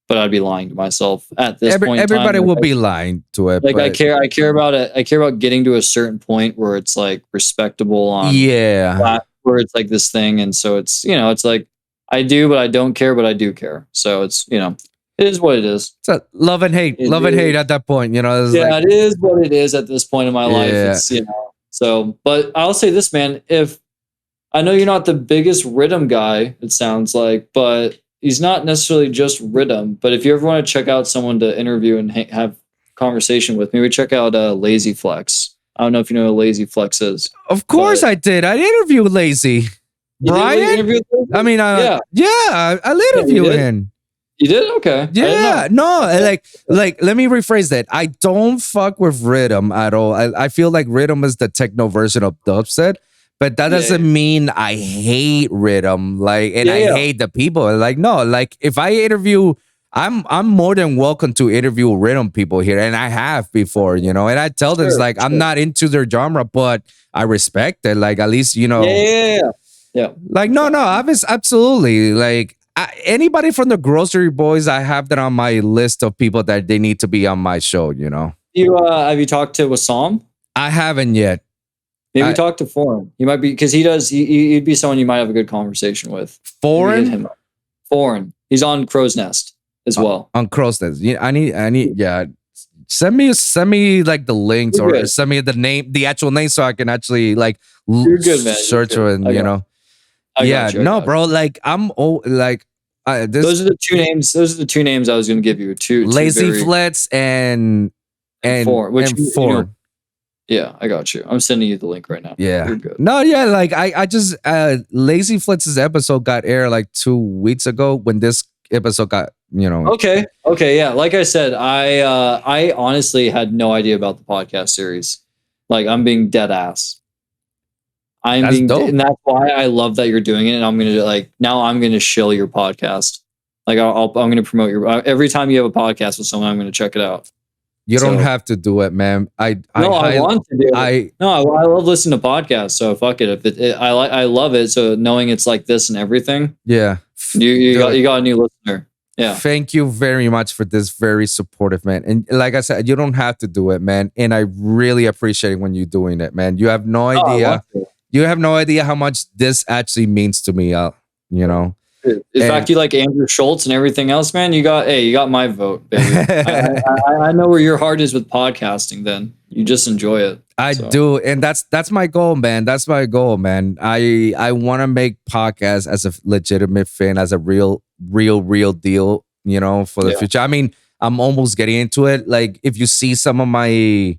S2: but I'd be lying to myself at this point.
S1: Everybody will be lying to it.
S2: Like I care about it. I care about getting to a certain point where it's like respectable on where it's like this thing. And so it's, it's like I do, but I don't care, but I do care. So it's, it is what it is.
S1: It's a love and hate at that point,
S2: it is what it is at this point in my life. It's, so, but I'll say this, man, if I know you're not the biggest rhythm guy, it sounds like, but he's not necessarily just rhythm. But if you ever want to check out someone to interview and have conversation with, maybe check out Lazy Flex. I don't know if you know what Lazy Flex is.
S1: Of course I did. I interviewed Lazy. Brian? I mean, yeah, I interviewed him.
S2: You did? Okay.
S1: Yeah, no, like let me rephrase that. I don't fuck with rhythm at all. I feel like rhythm is the techno version of dubstep, but that doesn't mean I hate rhythm. Like, and I hate the people. Like, no, like if I interview, I'm more than welcome to interview rhythm people here, and I have before, you know. And I tell them like I'm not into their genre, but I respect it. Like at least you know.
S2: Yeah.
S1: Like no, absolutely. Like anybody from the Grocery Boys, I have that on my list of people that they need to be on my show. You know.
S2: You have you talked to Wassam?
S1: I haven't yet.
S2: Maybe talk to Foreign. You might be because he'd be someone you might have a good conversation with.
S1: Foreign.
S2: He's on Crow's Nest as well.
S1: On Crow's Nest. Yeah, I need. Yeah. Send me like the links or send me the actual name so I can actually like search for and you know. No, bro. Like I'm like
S2: those are the two names. Those are the two names I was going to give you. Two
S1: Lazy Flats and Foreign.
S2: You know, yeah, I got you. I'm sending you the link right now.
S1: Yeah. You're good. No, yeah, like I just Lazy Flats' episode got aired like 2 weeks ago when this episode got, you know.
S2: Okay, yeah. Like I said, I honestly had no idea about the podcast series. Like I'm being dead ass. And that's why I love that you're doing it. And I'm gonna shill your podcast. Like I'm gonna promote your every time you have a podcast with someone, I'm gonna check it out.
S1: You don't have to do it, man. I
S2: want to do it. I love listening to podcasts. So fuck it. I love it. So knowing it's like this and everything.
S1: Yeah.
S2: You got a new listener. Yeah.
S1: Thank you very much for this very supportive, man. And like I said, you don't have to do it, man. And I really appreciate it when you're doing it, man. You have no idea. You have no idea how much this actually means to me. You know.
S2: In fact, you like Andrew Schultz and everything else, man. You got my vote, baby. I know where your heart is with podcasting. Then you just enjoy it.
S1: I do, and that's my goal, man. That's my goal, man. I want to make podcasts as a legitimate fan, as a real deal. You know, for the future. I mean, I'm almost getting into it. Like, if you see some of my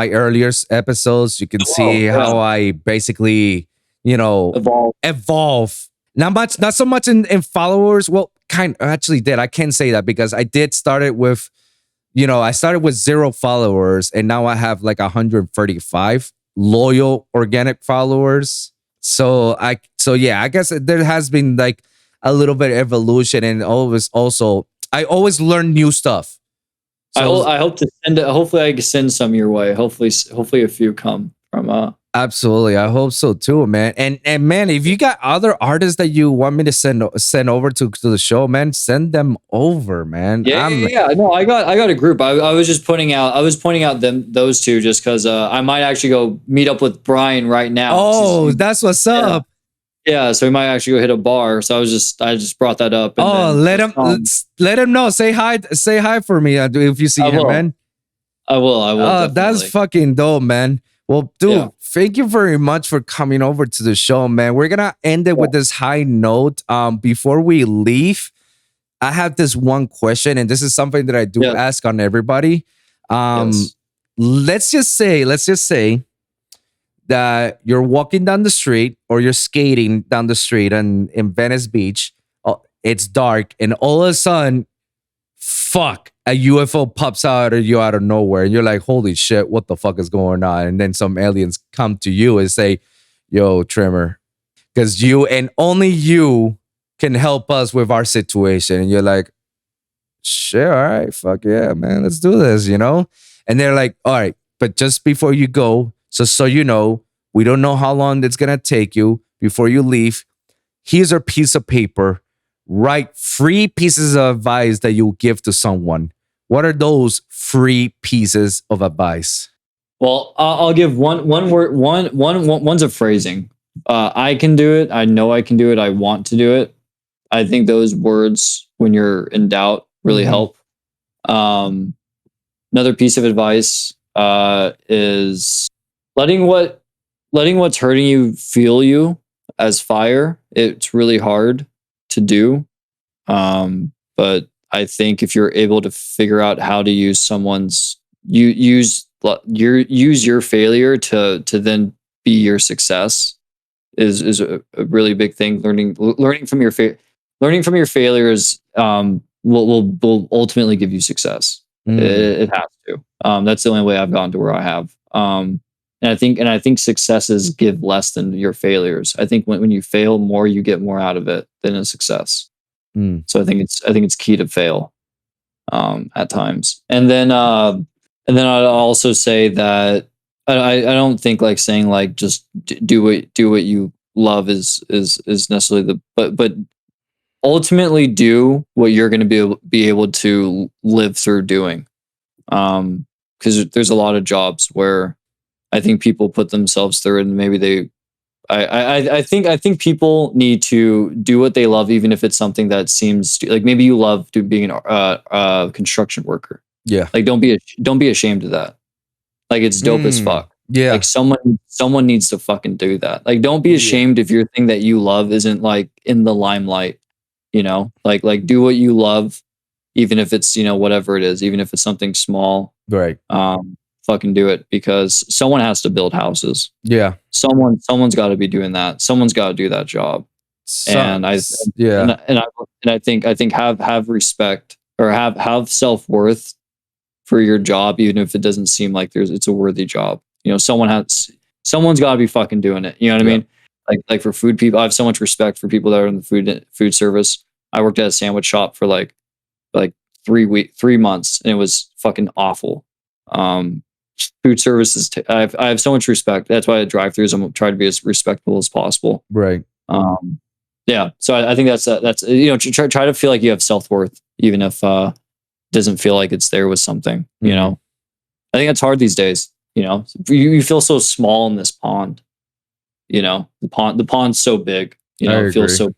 S1: earlier episodes, you can see how I basically, you know, evolve. Not so much in followers. Well, actually did. I can't say that because I did start it with, you know, I started with 0 followers and now I have like 135 loyal organic followers. So I guess there has been like a little bit of evolution, and I always learn new stuff.
S2: So I hope to send it. Hopefully I can send some your way. Hopefully a few come from
S1: Absolutely. I hope so too, man. And man, if you got other artists that you want me to send over to the show, man, send them over, man.
S2: Yeah. No, I got a group. I was just pointing out those two just because I might actually go meet up with Brian right now.
S1: Oh, that's what's up.
S2: Yeah, so we might actually go hit a bar. So I just brought that up. And
S1: let him know. Say hi for me if you see him, man.
S2: I will.
S1: That's fucking dope, man. Well, dude, thank you very much for coming over to the show, man. We're gonna end it with this high note. Before we leave, I have this one question, and this is something that I do ask on everybody. Let's just say that you're walking down the street or you're skating down the street in Venice Beach. It's dark, and all of a sudden, a UFO pops out of you out of nowhere, and you're like, holy shit, what the fuck is going on? And then some aliens come to you and say, yo, Tremorr, because you and only you can help us with our situation. And you're like, shit, all right, fuck yeah, man, let's do this, you know? And they're like, all right, but just before you go, so you know, we don't know how long it's gonna take you before you leave. Here's a piece of paper. Write 3 pieces of advice that you'll give to someone. What are those 3 pieces of advice?
S2: Well, I'll give one word. One's a phrasing. I can do it. I know I can do it. I want to do it. I think those words, when you're in doubt, really help. Another piece of advice is letting what's hurting you feel you, as fire. It's really hard to do. But I think if you're able to figure out how to use use your failure to then be your success is a really big thing. Learning from your failures will ultimately give you success. It has to. That's the only way I've gotten to where I have. And I think successes give less than your failures. I think when you fail more, you get more out of it than a success. So I think it's key to fail at times. And then I'd also say that I don't think like saying like just do what you love is necessarily but ultimately do what you're going to be able to live through doing. Because there's a lot of jobs where I think people put themselves through it, and maybe I think people need to do what they love, even if it's something that seems like maybe you love being a construction worker.
S1: Yeah.
S2: Like don't be ashamed of that. Like it's dope as fuck.
S1: Yeah.
S2: Like someone needs to fucking do that. Like don't be ashamed if your thing that you love isn't like in the limelight. You know, like do what you love, even if it's, you know, whatever it is, even if it's something small.
S1: Right.
S2: Fucking do it, because someone has to build houses.
S1: Yeah.
S2: Someone's got to be doing that. Someone's got to do that job. And I think have respect, or have self-worth for your job, even if it doesn't seem like it's a worthy job. You know, someone's got to be fucking doing it. You know what I mean? Like for food people, I have so much respect for people that are in the food service. I worked at a sandwich shop for like 3 months, and it was fucking awful. Food services, I have so much respect. That's why at drive-throughs I'm trying to be as respectful as possible.
S1: Right.
S2: Yeah. So I think that's you know, try to feel like you have self-worth, even if it doesn't feel like it's there with something. You know, I think it's hard these days. You know, you feel so small in this pond. You know, the pond's so big. You know, it feels so big.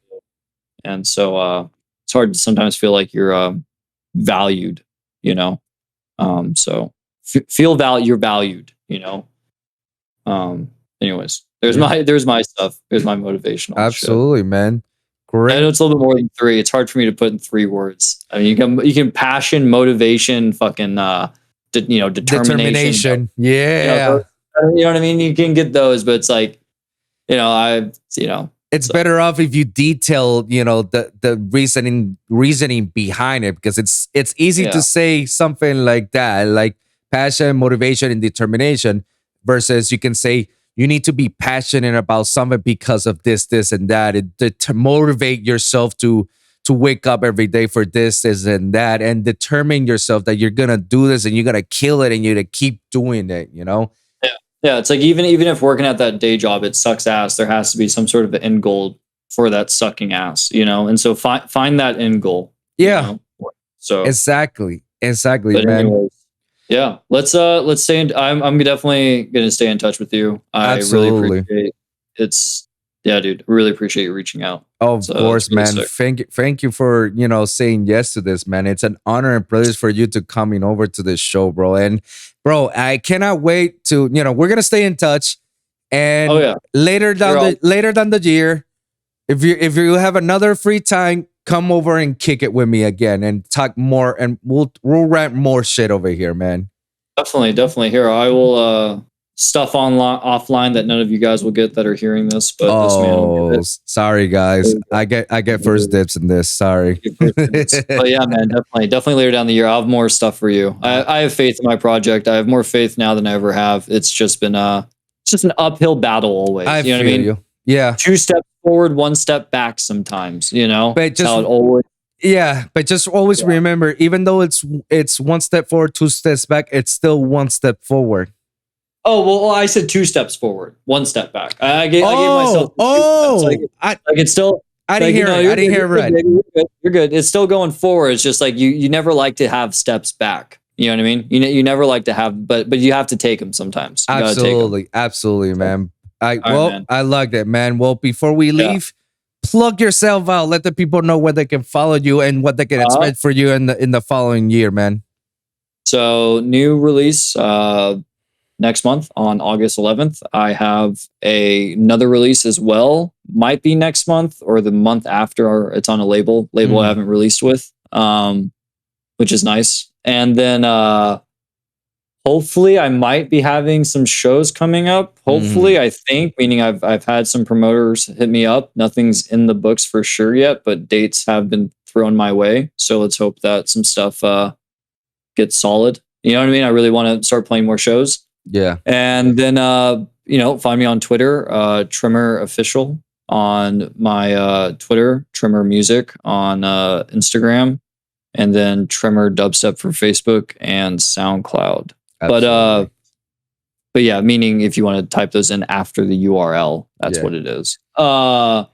S2: And so it's hard to sometimes feel like you're valued. You know, so feel you're valued. You know. Anyways, there's my stuff. There's my motivational.
S1: Absolutely,
S2: shit.
S1: Man. Great.
S2: I know it's a little bit more than 3. It's hard for me to put in 3 words. I mean, you can passion, motivation, fucking determination.
S1: Yeah.
S2: You know what I mean? You can get those, but it's like,
S1: it's better off if you detail, you know, the reasoning behind it, because it's easy to say something like that, like passion, motivation, and determination, versus you can say you need to be passionate about something because of this, and that, to motivate yourself to wake up every day for this, and that, and determine yourself that you're gonna do this and you're gonna kill it and you're gonna keep doing it, you know?
S2: Yeah, it's like even if working at that day job, it sucks ass, there has to be some sort of an end goal for that sucking ass, you know? And so find that end goal.
S1: Yeah.
S2: You know? So
S1: exactly,
S2: but
S1: man.
S2: Anyways, yeah, let's stay in. I'm definitely gonna stay in touch with you. I really appreciate it's. Yeah, dude, really appreciate you reaching out.
S1: Of course, man. Thank you for, you know, saying yes to this, man. It's an honor and privilege for you to coming over to this show, bro. And bro, I cannot wait to, you know, we're gonna stay in touch. And later down the year, if you have another free time, come over and kick it with me again and talk more, and we'll rant more shit over here, man.
S2: Definitely. Here, I will stuff offline that none of you guys will get that are hearing this, but this man will get it.
S1: Sorry guys, I get first dibs in this. Sorry.
S2: But yeah, man, definitely later down the year I'll have more stuff for you. I have faith in my project. I have more faith now than I ever have. It's just been it's just an uphill battle always. You know what I mean?
S1: Yeah.
S2: 2 steps forward, 1 step back sometimes, you know?
S1: But just
S2: how it always.
S1: Yeah, but just always remember, even though it's 1 step forward, 2 steps back, it's still 1 step forward.
S2: Oh, well, I said 2 steps forward, 1 step back. I gave myself. It's still.
S1: I didn't hear it. I didn't hear it right.
S2: You're good. It's still going forward. It's just like you never like to have steps back. You know what I mean? You never like to have, but you have to take them sometimes.
S1: Absolutely, man. I like that, man. Well, before we leave, plug yourself out. Let the people know where they can follow you and what they can expect for you in the following year, man.
S2: So new release. next month on August 11th. I have another release as well. Might be next month or the month after. Or it's on a label I haven't released with, which is nice. And then hopefully I might be having some shows coming up. Hopefully, I think, meaning I've had some promoters hit me up. Nothing's in the books for sure yet, but dates have been thrown my way. So let's hope that some stuff gets solid. You know what I mean? I really want to start playing more shows.
S1: Yeah.
S2: And then find me on Twitter, Tremorr Official on my Twitter, Tremorr Music on Instagram, and then Tremorr Dubstep for Facebook and SoundCloud. Absolutely. But yeah, meaning if you want to type those in after the URL, that's what it is. And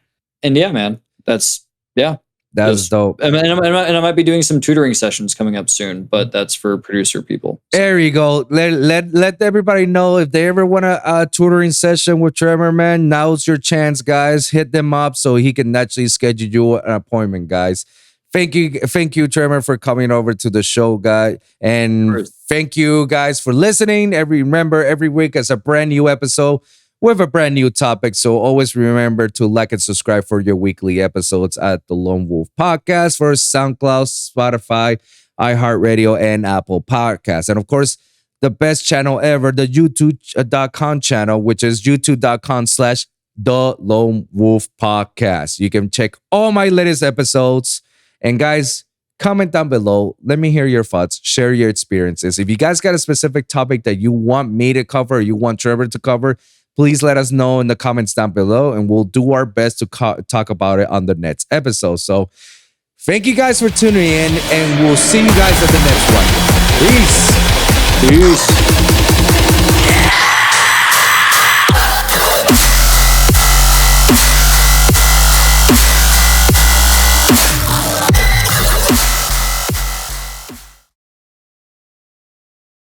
S2: yeah, man, that's
S1: dope.
S2: And I might be doing some tutoring sessions coming up soon, but that's for producer people.
S1: So. There you go. Let everybody know if they ever want a tutoring session with Tremorr, man. Now's your chance, guys. Hit them up so he can actually schedule you an appointment, guys. Thank you, Tremorr, for coming over to the show, guy. And thank you, guys, for listening. Remember, every week is a brand new episode with a brand new topic. So always remember to like and subscribe for your weekly episodes at the Lone Wolv Podcast for SoundCloud, Spotify, iHeartRadio, and Apple Podcasts. And of course, the best channel ever, the youtube.com channel, which is youtube.com/The Lone Wolv Podcast. You can check all my latest episodes. And guys, comment down below. Let me hear your thoughts. Share your experiences. If you guys got a specific topic that you want me to cover or you want Tremorr to cover, please let us know in the comments down below, and we'll do our best to talk about it on the next episode. So thank you guys for tuning in, and we'll see you guys at the next one. Peace.